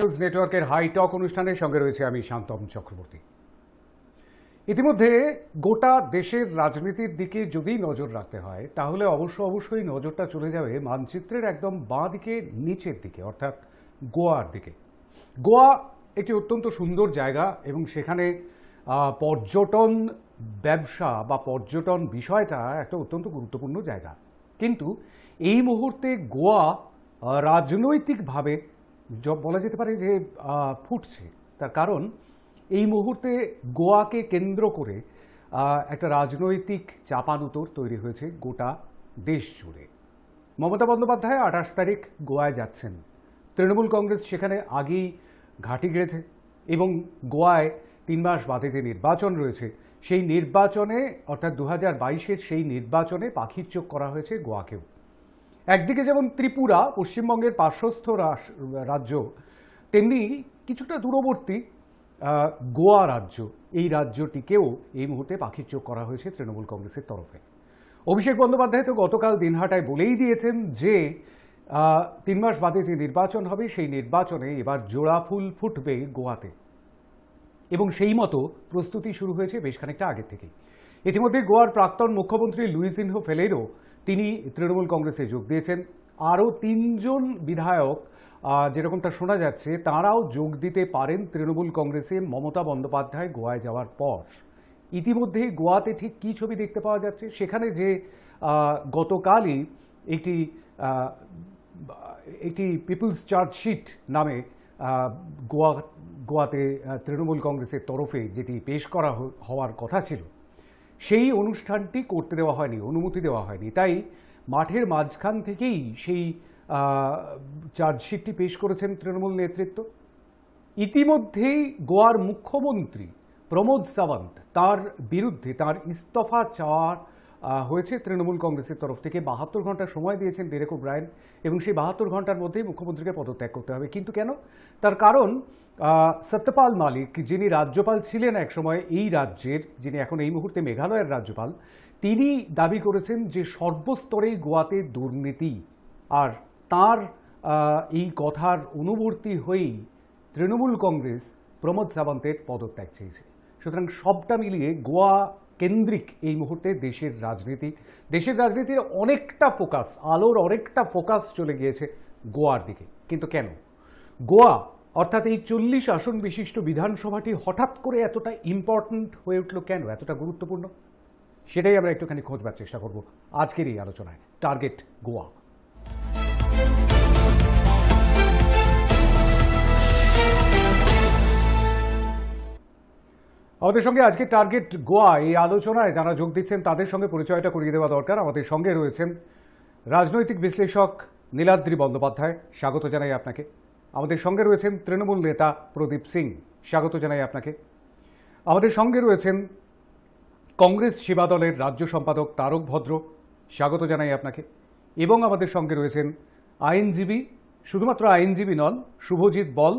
News নেটওয়ার্কের হাইটক অনুষ্ঠানের সঙ্গে রয়েছে আমি শান্তম চক্রবর্তী। ইতিমধ্যে গোটা দেশের রাজনীতির দিকে যদি নজর রাখতে হয় তাহলে অবশ্যই নজরটা চলে যাবে মানচিত্রের একদম বাঁ দিকে নিচের দিকে, অর্থাৎ গোয়ার দিকে। গোয়া একটি অত্যন্ত সুন্দর জায়গা এবং সেখানে পর্যটন ব্যবসা বা পর্যটন বিষয়টা একটা অত্যন্ত গুরুত্বপূর্ণ জায়গা। কিন্তু এই মুহূর্তে গোয়া রাজনৈতিকভাবে বলা যেতে পারে যে ফুটছে। তার কারণ এই মুহূর্তে গোয়াকে কেন্দ্র করে একটা রাজনৈতিক চাপানুতোর তৈরি হয়েছে গোটা দেশ জুড়ে। মমতা বন্দ্যোপাধ্যায় 28 তারিখ গোয়ায় যাচ্ছেন। তৃণমূল কংগ্রেস সেখানে আগেই ঘাঁটি গেড়েছে এবং গোয়ায় 3 মাস বাদে যে নির্বাচন রয়েছে সেই নির্বাচনে, অর্থাৎ 2022-এর সেই নির্বাচনে পাখির চোখ করা হয়েছে গোয়াকেও। একদিকে যেমন ত্রিপুরা পশ্চিমবঙ্গের পার্শ্বস্থ রাজ্য, তেমনি কিছুটা দূরবর্তী গোয়া রাজ্য, এই রাজ্যটিকেও এই মুহূর্তে পাখির চোখ করা হয়েছে তৃণমূল কংগ্রেসের তরফে। অভিষেক বন্দ্যোপাধ্যায় তো গতকাল দিনহাটায় বলেই দিয়েছেন যে 3 মাস বাদে যে নির্বাচন হবে সেই নির্বাচনে এবার জোড়া ফুল ফুটবে গোয়াতে, এবং সেই মতো প্রস্তুতি শুরু হয়েছে বেশ খানিকটা আগের থেকেই। ইতিমধ্যে গোয়ার প্রাক্তন মুখ্যমন্ত্রী লুইজিনহো ফেলেরো তিনি তৃণমূল কংগ্রেসে যোগ দিয়েছেন। আরও 3 জন বিধায়ক যেরকমটা শোনা যাচ্ছে তাঁরাও যোগ দিতে পারেন তৃণমূল কংগ্রেসে মমতা বন্দ্যোপাধ্যায় গোয়ায় যাওয়ার পর। ইতিমধ্যেই গোয়াতে ঠিক কী ছবি দেখতে পাওয়া যাচ্ছে, সেখানে যে গতকালই একটি পিপলস চার্জশিট নামে গোয়াতে তৃণমূল কংগ্রেসের তরফে যেটি পেশ করা হওয়ার কথা ছিল, সেই অনুষ্ঠানটি করতে দেওয়া হয়নি, অনুমতি দেওয়া হয়নি। তাই মাঠের মাঝখান থেকেই সেই চার্জশিটটি পেশ করেছেন তৃণমূল নেতৃত্ব। ইতিমধ্যেই গোয়ার মুখ্যমন্ত্রী প্রমোদ সাওয়ন্ত, তার বিরুদ্ধে তার ইস্তফা চাওয়া হয়েছে তৃণমূল কংগ্রেসের তরফ থেকে। 72 ঘন্টা সময় দিয়েছেন ডেরেক ওব্রায়েন এবং সেই 72 ঘন্টার মধ্যেই মুখ্যমন্ত্রীকে পদত্যাগ করতে হবে। কিন্তু কেন? তার কারণ সত্যপাল মালিক, যিনি রাজ্যপাল ছিলেন একসময় এই রাজ্যের, যিনি এখন এই মুহূর্তে মেঘালয়ের রাজ্যপাল, তিনি দাবি করেছেন যে সর্বস্তরেই গোয়াতে দুর্নীতি, আর তার এই কথার অনুবর্তী হয়েই তৃণমূল কংগ্রেস প্রমোদ সাওয়ন্তের পদত্যাগ চেয়েছে। সুতরাং সবটা মিলিয়ে গোয়া কেন্দ্রিক এই মুহূর্তে দেশের রাজনীতির অনেকটা ফোকাস, আলোর অনেকটা ফোকাস চলে গিয়েছে গোয়ার দিকে। কিন্তু কেন গোয়া, অর্থাৎ এই 40 আসন বিশিষ্ট বিধানসভাটি হঠাৎ করে এতটা ইম্পর্ট্যান্ট হয়ে উঠল কেন, এতটা গুরুত্বপূর্ণ? সেটাই আমরা একটুখানি খোঁজবার চেষ্টা করব আজকের এই আলোচনায়। টার্গেট গোয়া। আমাদের সঙ্গে আজকে টার্গেট গোয়া এই আলোচনায় যারা যোগ দিচ্ছেন তাদের সঙ্গে পরিচয়টা করিয়ে দেওয়া দরকার। আমাদের সঙ্গে রয়েছেন রাজনৈতিক বিশ্লেষক নীলাদ্রি বন্দ্যোপাধ্যায়, স্বাগত জানাই আপনাকে। আমাদের সঙ্গে রয়েছেন তৃণমূল নেতা প্রদীপ সিং, স্বাগত জানাই আপনাকে। আমাদের সঙ্গে রয়েছেন কংগ্রেস সেবা দলের রাজ্য সম্পাদক তারক ভদ্র, স্বাগত জানাই আপনাকে। এবং আমাদের সঙ্গে রয়েছেন আইনজীবী, শুধুমাত্র আইনজীবী নন, শুভজিৎ বল,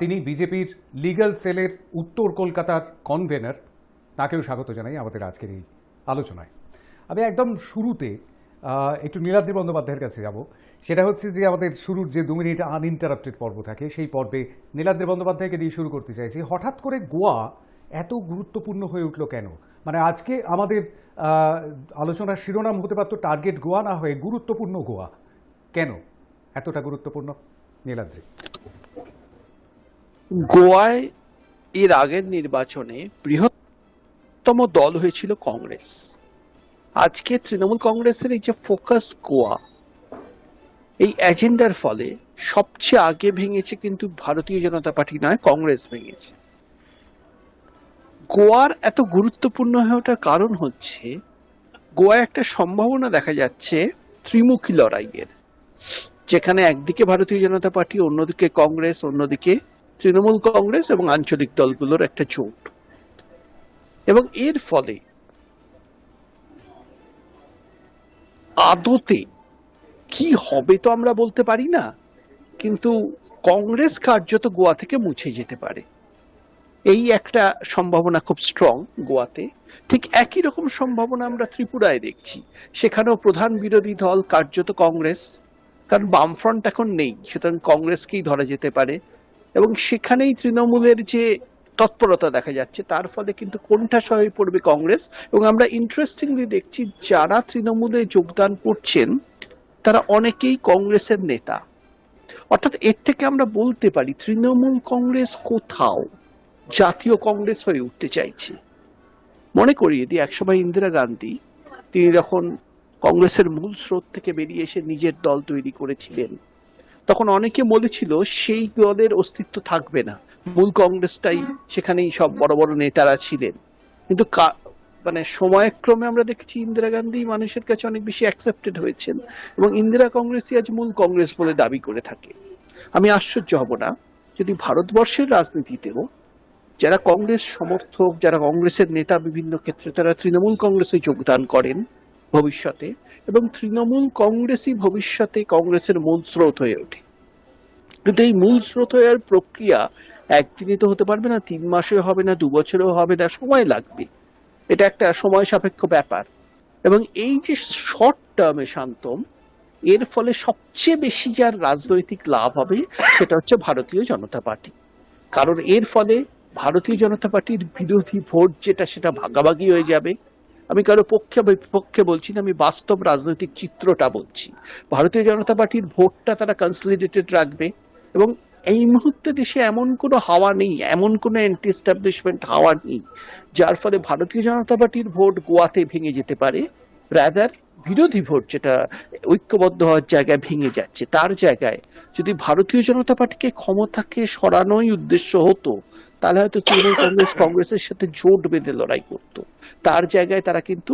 তিনি বিজেপির লিগ্যাল সেলের উত্তর কলকাতার কনভেনার, তাকেও স্বাগত জানাই আমাদের আজকের এই আলোচনায়। আমি একদম শুরুতে একটু নীলাদ্রি বন্দ্যোপাধ্যায়ের কাছে যাব। সেটা হচ্ছে যে আমাদের শুরুর যে 2 মিনিট আনইন্টারাপ্টেড পর্ব থাকে, সেই পর্বে নীলাদ্রি বন্দ্যোপাধ্যায়কে দিয়ে শুরু করতে চাইছি। হঠাৎ করে গোয়া এত গুরুত্বপূর্ণ হয়ে উঠল কেন? মানে আজকে আমাদের আলোচনার শিরোনাম হতে পারত টার্গেট গোয়া না হয়ে গুরুত্বপূর্ণ গোয়া। কেন এতটা গুরুত্বপূর্ণ নীলাদ্রি? গোয়ায় এর আগের নির্বাচনে বৃহত্তম দল হয়েছিল কংগ্রেস। আজকে তৃণমূল কংগ্রেসের এই যে ফোকাস গোয়া, এই এজেন্ডার ফলে সবচেয়ে আগে ভেঙেছে কিন্তু ভারতীয় জনতা পার্টি নয়, কংগ্রেস ভেঙেছে। গোয়ার এত গুরুত্বপূর্ণ হয়ে ওঠার কারণ হচ্ছে গোয়ায় একটা সম্ভাবনা দেখা যাচ্ছে ত্রিমুখী লড়াইয়ের, যেখানে একদিকে ভারতীয় জনতা পার্টি, অন্যদিকে কংগ্রেস, অন্যদিকে তৃণমূল কংগ্রেস এবং আঞ্চলিক দলগুলোর একটা জোট। এবং এর ফলে আদতে কি হবে তো আমরা বলতে পারি না, কিন্তু কংগ্রেস কার্যত গোয়া থেকে মুছে যেতে পারে, এই একটা সম্ভাবনা খুব স্ট্রং গোয়াতে। ঠিক একই রকম সম্ভাবনা আমরা ত্রিপুরায় দেখছি। সেখানেও প্রধান বিরোধী দল কার্যত কংগ্রেস, কারণ বামফ্রন্ট এখন নেই, সুতরাং কংগ্রেসকেই ধরা যেতে পারে। এবং সেখানেই তৃণমূলের যে তৎপরতা দেখা যাচ্ছে তার ফলে কিন্তু কোণঠাসা হয়ে পড়বে কংগ্রেস। এবং আমরা ইন্টারেস্টিংলি দেখছি যারা তৃণমূলে যোগদান করছেন তারা অনেকেই কংগ্রেসের নেতা। অর্থাৎ এর থেকে আমরা বলতে পারি তৃণমূল কংগ্রেস কোথাও জাতীয় কংগ্রেস হয়ে উঠতে চাইছে। মনে করিয়ে দিই, একসময় ইন্দিরা গান্ধী তিনি যখন কংগ্রেসের মূল স্রোত থেকে বেরিয়ে এসে নিজের দল তৈরি করেছিলেন, তখন অনেকে বলেছিল সেই দলের অস্তিত্ব থাকবে না, মূল কংগ্রেসটাই, সেখানেই সব বড় বড় নেতারা ছিলেন। কিন্তু মানে সময়ক্রমে আমরা দেখছি ইন্দিরা গান্ধী মানুষের কাছে অনেক বেশি অ্যাকসেপ্টেড হয়েছেন এবং ইন্দিরা কংগ্রেসই আজ মূল কংগ্রেস বলে দাবি করে থাকে। আমি আশ্চর্য হব না যদি ভারতবর্ষের রাজনীতিতেও যারা কংগ্রেস সমর্থক, যারা কংগ্রেসের নেতা বিভিন্ন ক্ষেত্রে, তারা তৃণমূল কংগ্রেসে যোগদান করেন ভবিষ্যতে, এবং তৃণমূল কংগ্রেসই ভবিষ্যতে কংগ্রেসের মূল স্রোত হয়ে ওঠে। কিন্তু এই মূল স্রোত হওয়ার প্রক্রিয়া একদিনে তো হতে পারবে না, 3 মাসে হবে না, 2 বছরেও হবে না, সময় লাগবে। এটা একটা সময় সাপেক্ষ ব্যাপার। এবং এই যে শর্ট টার্মে শান্তম, এর ফলে সবচেয়ে বেশি যার রাজনৈতিক লাভ হবে সেটা হচ্ছে ভারতীয় জনতা পার্টি। কারণ এর ফলে ভারতীয় জনতা পার্টির বিরোধী ভোট যেটা, সেটা ভাগাভাগি হয়ে যাবে। আমি কারো পক্ষে বিপক্ষে বলছি না, আমি বাস্তব রাজনৈতিক চিত্রটা বলছি। ভারতীয় জনতা পার্টির ভোটটা তারা কনসলিডেটেড রাখবে এবং এই মুহূর্তে দেশে এমন কোনো হাওয়া নেই, এমন কোনো অ্যান্টি এস্টাবলিশমেন্ট হাওয়া নেই যার ফলে ভারতীয় জনতা পার্টির ভোট গোয়াতে ভেঙে যেতে পারে। রাদার বিরোধী ভোট যেটা ঐক্যবদ্ধ হওয়ার জায়গায় ভেঙে যাচ্ছে, তার জায়গায় যদি ভারতীয় জনতা পার্টিকে ক্ষমতাকে সরানোই উদ্দেশ্য হতো তাহলে হয়তো তৃণমূল কংগ্রেস কংগ্রেসের সাথে জোট বেঁধে লড়াই করত। তার জায়গায় তারা কিন্তু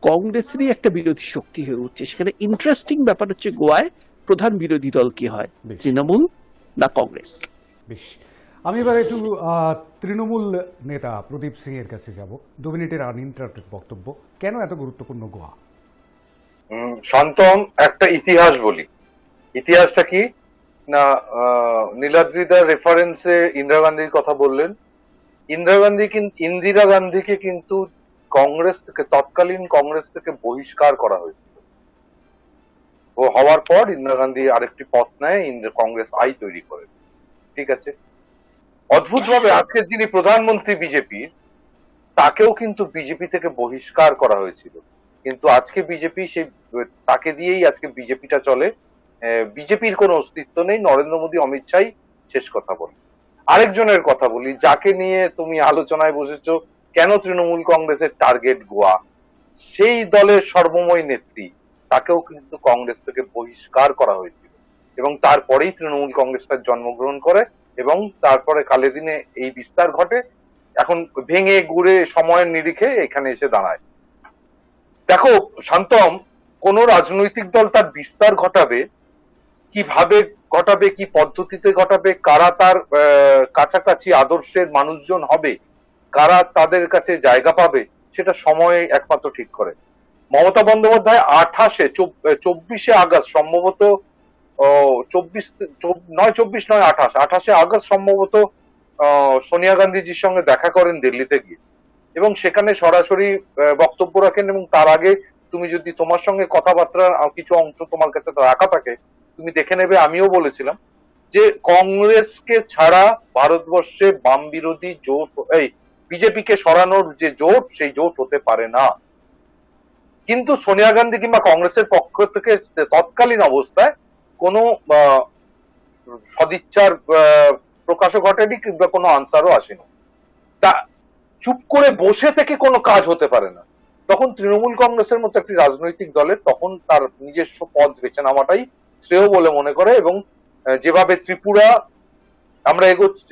কংগ্রেসেরই একটা বিরোধী শক্তি হয়ে উঠছে। সেখানে ইন্টারেস্টিং ব্যাপার হচ্ছে গোয়ায় প্রধান বিরোধী দল কি হয়, তৃণমূল না কংগ্রেস। বেশ, আমি এবার একটু তৃণমূল নেতা প্রদীপ সিং এর কাছে যাব। 2 মিনিটের আনইন্টারাপ্টেড বক্তব্য, কেন এত গুরুত্বপূর্ণ গোয়া? শান্তম, একটা ইতিহাস বলি। ইতিহাসটা কি না, নীলাদ্রিদার রেফারেন্সে ইন্দিরা গান্ধীর কথা বললেন। ইন্দিরা গান্ধীকে কিন্তু কংগ্রেস থেকে, তৎকালীন কংগ্রেস থেকে বহিষ্কার করা হয়েছিল। ও হওয়ার পর ইন্দিরা গান্ধী আরেকটি পথ নেয়, কংগ্রেস আই তৈরি করে। ঠিক আছে, অদ্ভুত ভাবে আজকে যিনি প্রধানমন্ত্রী বিজেপির, তাকেও কিন্তু বিজেপি থেকে বহিষ্কার করা হয়েছিল। কিন্তু আজকে বিজেপি সেই, তাকে দিয়েই আজকে বিজেপিটা চলে। বিজেপির কোনো অস্তিত্ব নেই, নরেন্দ্র মোদী, অমিত শাহ শেষ কথা বলে। আরেকজনের কথা বলি, যাকে নিয়ে তুমি আলোচনায় বসেছো, কেন তৃণমূল কংগ্রেসের টার্গেট গোয়া, সেই দলের সর্বময় নেত্রী, তাকেও কিন্তু কংগ্রেস থেকে বহিষ্কার করা হয়েছিল এবং তারপরেই তৃণমূল কংগ্রেসটা জন্মগ্রহণ করে এবং তারপরে কালে দিনে এই বিস্তার ঘটে। এখন ভেঙে গুড়ে সময়ের নিরিখে এখানে এসে দাঁড়ায়। দেখো শান্তম, কোন রাজনৈতিক দল তার বিস্তার ঘটাবে, কিভাবে ঘটাবে, কি পদ্ধতিতে ঘটাবে, কারা তার কাছাকাছি আদর্শের মানুষজন হবে, কারা তাদের কাছে জায়গা পাবে, সেটা সময় একমাত্র ঠিক করে। মমতা বন্দ্যোপাধ্যায় 24শে আগস্ট সম্ভবত, 28শে আগস্ট সম্ভবত সোনিয়া গান্ধীজির সঙ্গে দেখা করেন দিল্লিতে গিয়ে এবং সেখানে সরাসরি বক্তব্য রাখেন। এবং তার আগে তুমি যদি তোমার সঙ্গে কথাবার্তা কিছু অংশ তোমার কাছে রাখা থাকে, তুমি দেখে নেবে, আমিও বলেছিলাম যে কংগ্রেসকে ছাড়া ভারতবর্ষে বাম বিরোধী জোট, এই বিজেপিকে সরানোর যে জোট, সেই জোট হতে পারে না। কিন্তু সোনিয়া গান্ধী কিংবা কংগ্রেসের পক্ষ থেকে তৎকালীন অবস্থায় কোনো সদিচ্ছার প্রকাশও ঘটেনি কিংবা কোনো আনসারও আসেনি। তা চুপ করে বসে থেকে কোনো কাজ হতে পারে না। তখন তৃণমূল কংগ্রেসের মতো একটি রাজনৈতিক দলের তখন তার নিজস্ব পথ বেছে নেওয়াটাই শ্রেয় বলে মনে করে। এবং যেভাবে ত্রিপুরা আমরা এগোচ্ছি,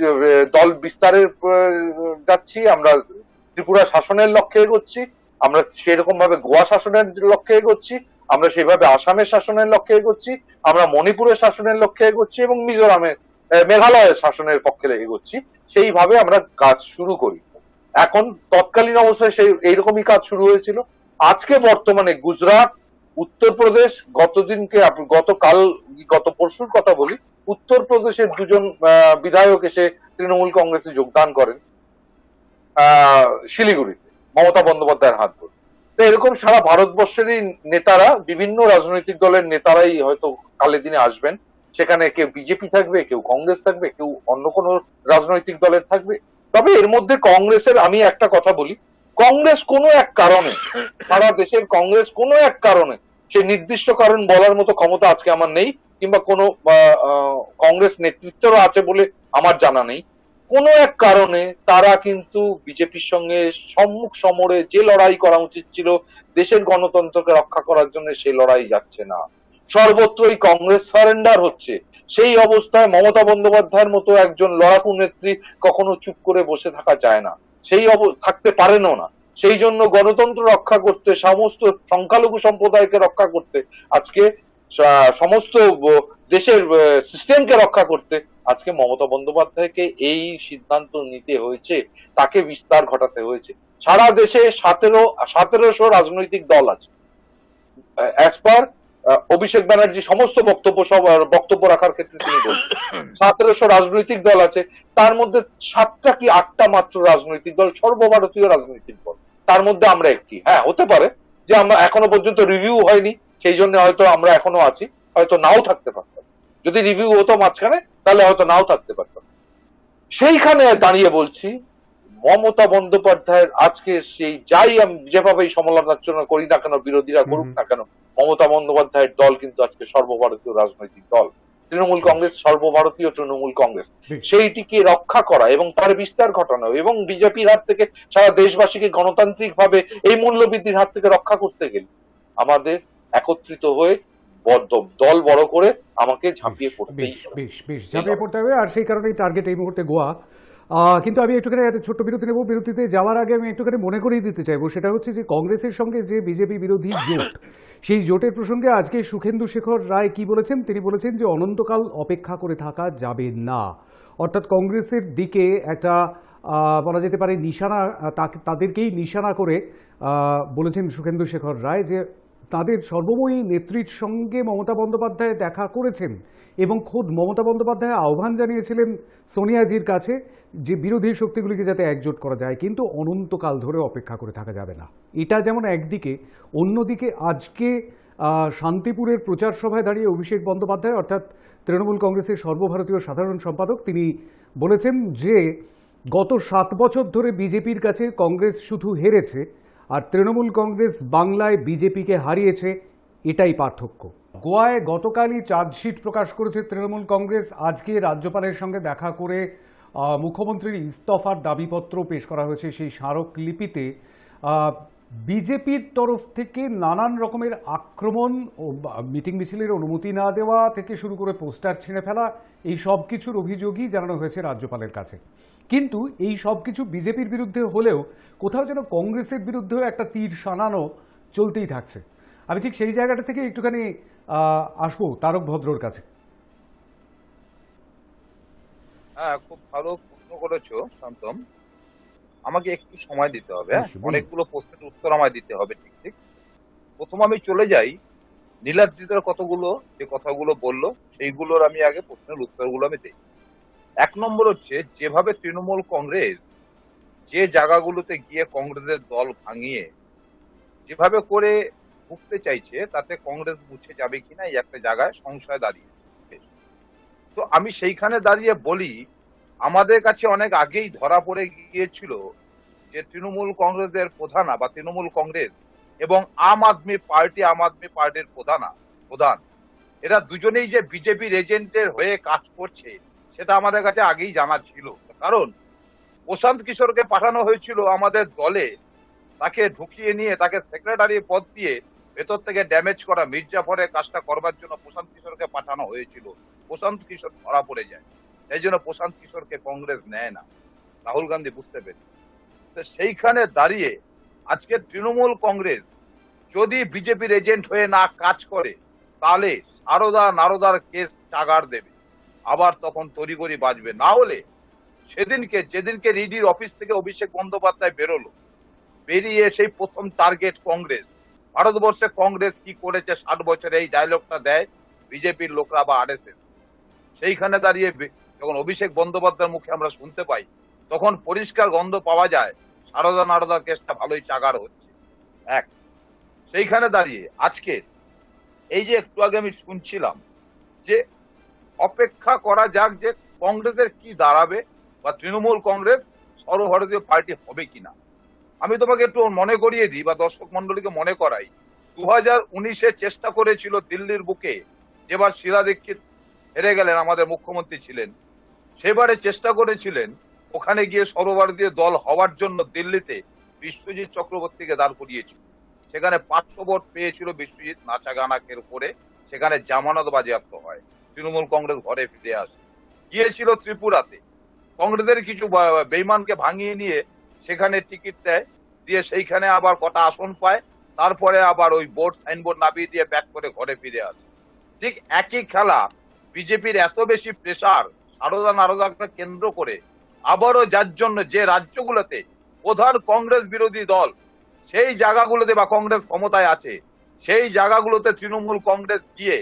দল বিস্তারের যাচ্ছি, আমরা ত্রিপুরা শাসনের লক্ষ্যে এগোচ্ছি, আমরা সেরকম ভাবে গোয়া শাসনের লক্ষ্যে এগোচ্ছি, আমরা সেভাবে আসামের শাসনের লক্ষ্যে এগোচ্ছি, আমরা মণিপুরের শাসনের লক্ষ্যে এগোচ্ছি এবং মিজোরামের, মেঘালয়ের শাসনের পক্ষে এগোচ্ছি। সেইভাবে আমরা কাজ শুরু করি। এখন তৎকালীন অবস্থায় সেই এইরকমই কাজ শুরু হয়েছিল। আজকে বর্তমানে গুজরাট, উত্তরপ্রদেশ, গত পরশুর কথা বলি, উত্তরপ্রদেশের 2জন বিধায়ক এসে তৃণমূল কংগ্রেসে যোগদান করেন শিলিগুড়িতে মমতা বন্দ্যোপাধ্যায়ের হাত ধরে। তো এরকম সারা ভারতবর্ষেরই নেতারা, বিভিন্ন রাজনৈতিক দলের নেতারাই হয়তো কালের দিনে আসবেন সেখানে কেউ বিজেপি থাকবে, কেউ কংগ্রেস থাকবে, কেউ অন্য কোনো রাজনৈতিক দলের থাকবে। তবে এর মধ্যে কংগ্রেসের আমি একটা কথা বলি, কংগ্রেস কোনো এক কারণে, সারা দেশের কংগ্রেস কোনো এক কারণে, সে নির্দিষ্ট কারণ বলার মতো ক্ষমতা আজকে আমার নেই, কিংবা কোনো কংগ্রেস নেতৃত্বেরও আছে বলে আমার জানা নেই, কোনো এক কারণে তারা কিন্তু বিজেপির সঙ্গে সম্মুখ সমরে যে লড়াই করা উচিত ছিল দেশের গণতন্ত্রকে রক্ষা করার জন্য, সেই লড়াই যাচ্ছে না। সর্বত্রই কংগ্রেস সারেন্ডার হচ্ছে। সেই অবস্থায় মমতা বন্দ্যোপাধ্যায়ের মতো একজন লড়াকু নেত্রী কখনো চুপ করে বসে থাকা যায় না, সেই থাকতে পারেনও না। সেই জন্য গণতন্ত্র রক্ষা করতে, সমস্ত সংখ্যালঘু সম্প্রদায়কে রক্ষা করতে, আজকে সমস্ত দেশের সিস্টেমকে রক্ষা করতে আজকে মমতা বন্দ্যোপাধ্যায়কে এই সিদ্ধান্ত নিতে হয়েছে, তাকে বিস্তার ঘটাতে হয়েছে। সারা দেশে 1700 রাজনৈতিক দল আছে। অ্যাজ পার অভিষেক ব্যানার্জি সমস্ত বক্তব্য রাখার ক্ষেত্রে তিনি বলছেন 1700 রাজনৈতিক দল আছে, তার মধ্যে 7টা কি 8টা মাত্র রাজনৈতিক দল সর্বভারতীয় রাজনৈতিক দল, তার মধ্যে আমরা একটি। হ্যাঁ, হতে পারে যে আমরা এখনো পর্যন্ত রিভিউ হয়নি, সেই জন্য হয়তো আমরা এখনো আছি, হয়তো নাও থাকতে পারতাম। যদি রিভিউ হতো মাঝখানে, তাহলে হয়তো নাও থাকতে পারতাম। সেইখানে দাঁড়িয়ে বলছি, মমতা বন্দ্যোপাধ্যায়ের আজকে সেই যাই আমি যেভাবেই সমালোচনা করি না কেন, বিরোধীরা করুক না কেন, মমতা বন্দ্যোপাধ্যায়ের দল কিন্তু আজকে সর্বভারতীয় রাজনৈতিক দল। তৃণমূল কংগ্রেস সর্বভারতীয় তৃণমূল কংগ্রেস, সেইটিকে রক্ষা করা এবং তার বিস্তার ঘটানো এবং বিজেপির হাত থেকে সারা দেশবাসীকে গণতান্ত্রিক ভাবে এই মূল্যবৃদ্ধির হাত থেকে রক্ষা করতে গেলে আমাদের একত্রিত হয়ে দল বড় করে আমাকে ঝাঁপিয়ে পড়তেই হবে। বেশ ঝাঁপিয়ে পড়তে হবে, আর সেই কারণেই টার্গেট এই মুহূর্তে গোয়া। কিন্তু আমি একটুখানি একটা ছোট্ট বিরতি নেব। বিরতিতে যাওয়ার আগে আমি একটুখানি মনে করিয়ে দিতে চাইবো, সেটা হচ্ছে যে কংগ্রেসের সঙ্গে যে বিজেপি বিরোধী জোট, সেই জোটের প্রসঙ্গে আজকে সুখেন্দু শেখর রায় কি বলেছেন? তিনি বলেছেন যে অনন্তকাল অপেক্ষা করে থাকা যাবে না। অর্থাৎ কংগ্রেসের দিকে একটা বলা যেতে পারে নিশানা, তাদেরকেই নিশানা করে বলেছেন সুখেন্দু শেখর রায় যে তাদের সর্বময়ী নেত্রীর সঙ্গে মমতা বন্দ্যোপাধ্যায় দেখা করেছেন এবং খোদ মমতা বন্দ্যোপাধ্যায় আহ্বান জানিয়েছিলেন সোনিয়াজির কাছে যে বিরোধী শক্তিগুলিকে যাতে একজোট করা যায়, কিন্তু অনন্তকাল ধরে অপেক্ষা করে থাকা যাবে না। এটা যেমন একদিকে, অন্যদিকে আজকে শান্তিপুরের প্রচার সভায় দাঁড়িয়ে অভিষেক বন্দ্যোপাধ্যায় অর্থাৎ তৃণমূল কংগ্রেসের সর্বভারতীয় সাধারণ সম্পাদক, তিনি বলেছেন যে গত 7 বছর ধরে বিজেপির কাছে কংগ্রেস শুধু হেরেছে আর তৃণমূল কংগ্রেস বাংলায় বিজেপিকে হারিয়েছে, এটাই পার্থক্য। গোয়ায় গতকালই চার্জশিট প্রকাশ করেছে তৃণমূল কংগ্রেস। আজকে রাজ্যপালের সঙ্গে দেখা করে মুখ্যমন্ত্রীর ইস্তফার দাবিপত্র পেশ করা হয়েছে। সেই স্মারকলিপিতে বিজেপির তরফ থেকে নানান রকমের আক্রমণ ও মিটিং মিছিলের অনুমতি না দেওয়া থেকে শুরু করে পোস্টার ছিঁড়ে ফেলা, এই সব কিছুর অভিযোগই জানানো হয়েছে রাজ্যপালের কাছে। কিন্তু এই সব কিছু বিজেপির বিরুদ্ধে হলেও কোথাও যেন কংগ্রেসের বিরুদ্ধেও একটা তীর শানানো চলতেই থাকছে। আমি ঠিক সেই জায়গাটা থেকে একটুখানি আসবো তারক ভদ্রর কাছে। হ্যাঁ, খুব ভালো প্রশ্ন করেছো শান্তম। আমাকে একটু সময় দিতে হবে, অনেকগুলো প্রশ্নের উত্তর আমায় দিতে হবে। ঠিক ঠিক প্রথম আমি চলে যাই নীলাদ্রিতার যে কথাগুলো বললো সেইগুলোর আমি আগে প্রশ্নের উত্তরগুলো আমি দিই। 1 নম্বর হচ্ছে, যেভাবে তৃণমূল কংগ্রেস যে জায়গাগুলোতে গিয়ে কংগ্রেসের দল ভাঙিয়ে যেভাবে করে ঢুকতে চাইছে, তাতে কংগ্রেস মুছে যাবে কিনা এই একটা জায়গায় সংশয় দাঁড়িয়ে। তো আমি সেইখানে দাঁড়িয়ে বলি, আমাদের কাছে অনেক আগেই ধরা পড়ে গিয়েছিল যে তৃণমূল কংগ্রেসের প্রধানা বা তৃণমূল কংগ্রেস এবং আম আদমি পার্টির প্রধান, এরা দুজনেই যে বিজেপির এজেন্টের হয়ে কাজ করছে সেটা আমাদের কাছে আগেই জানা ছিল। কারণ প্রশান্ত কিশোরকে পাঠানো হয়েছিল আমাদের দলে, তাকে ঢুকিয়ে নিয়ে তাকে সেক্রেটারি পদ দিয়ে ভেতর থেকে ড্যামেজ করা মির্জাফরের কাজটা করবার জন্য প্রশান্ত কিশোরকে পাঠানো হয়েছিল। প্রশান্ত কিশোর ধরা পড়ে যায়, সেই জন্য প্রশান্ত কিশোরকে কংগ্রেস নেয় না, রাহুল গান্ধী বুঝতে পেরে। তো সেইখানে দাঁড়িয়ে আজকে তৃণমূল কংগ্রেস যদি বিজেপির এজেন্ট হয়ে না কাজ করে, তাহলে নারদার কেস চাগার দেবে, আবার তখন তড়িঘড়ি বাজবে। না হলে যেদিনকে ইডির অফিস থেকে অভিষেক বন্দ্যোপাধ্যায় বেরিয়ে সেই প্রথম টার্গেট কংগ্রেস, ভারতবর্ষে কংগ্রেস কি করেছে 60 বছরে, এই ডায়লগটা দেয় বিজেপির লোকরা বা আরএসএস। সেইখানে দাঁড়িয়ে যখন অভিষেক বন্দ্যোপাধ্যায়ের মুখে আমরা শুনতে পাই, তখন পরিষ্কার গন্ধ পাওয়া যায় নারদার কেসটা ভালোই চাগার হচ্ছে। সেইখানে দাঁড়িয়ে আজকে এই যে একটু আগে আমি শুনছিলাম যে অপেক্ষা করা যাক যে কংগ্রেসের কি দাঁড়াবে বা তৃণমূল কংগ্রেস সর্বভারতীয় পার্টি হবে কিনা। আমি তোমাকে একটু মনে করিয়ে দিই বা দর্শক মন্ডলীকে মনে করাই, 2019-এ চেষ্টা করেছিল দিল্লির বুকে, যেবার শীলা দীক্ষিত হেরে গেলেন, আমাদের মুখ্যমন্ত্রী ছিলেন, সেবারে চেষ্টা করেছিলেন ওখানে গিয়ে সর্বভারতীয় দল হওয়ার জন্য দিল্লিতে বিশ্বজিৎ চক্রবর্তীকে দাঁড় করিয়েছিল। সেখানে 500 ভোট পেয়েছিল বিশ্বজিৎ নাচা গানাকের উপরে, সেখানে জামানত বাজেয়াপ্ত হয়, তৃণমূল কংগ্রেস ঘরে ফিরে আসে। গিয়েছিল ত্রিপুরাতে, কংগ্রেসের কিছু বেইমানকে ভাঙিয়ে নিয়ে সেখানে টিকিট দেয়, দিয়ে সেইখানে আবার কটা আসন পায়, তারপরে আবার ওই বোর্ড সাইনবোর্ড নামিয়ে দিয়ে ব্যাক করে ঘরে ফিরে আসে। ঠিক একই খেলা বিজেপির এত বেশি প্রেসার সারদা নারদাকে কেন্দ্র করে আবারও, যার জন্য যে রাজ্যগুলোতে প্রধান কংগ্রেস বিরোধী দল সেই জায়গাগুলোতে বা কংগ্রেস ক্ষমতায় আছে সেই জায়গাগুলোতে তৃণমূল কংগ্রেস গিয়ে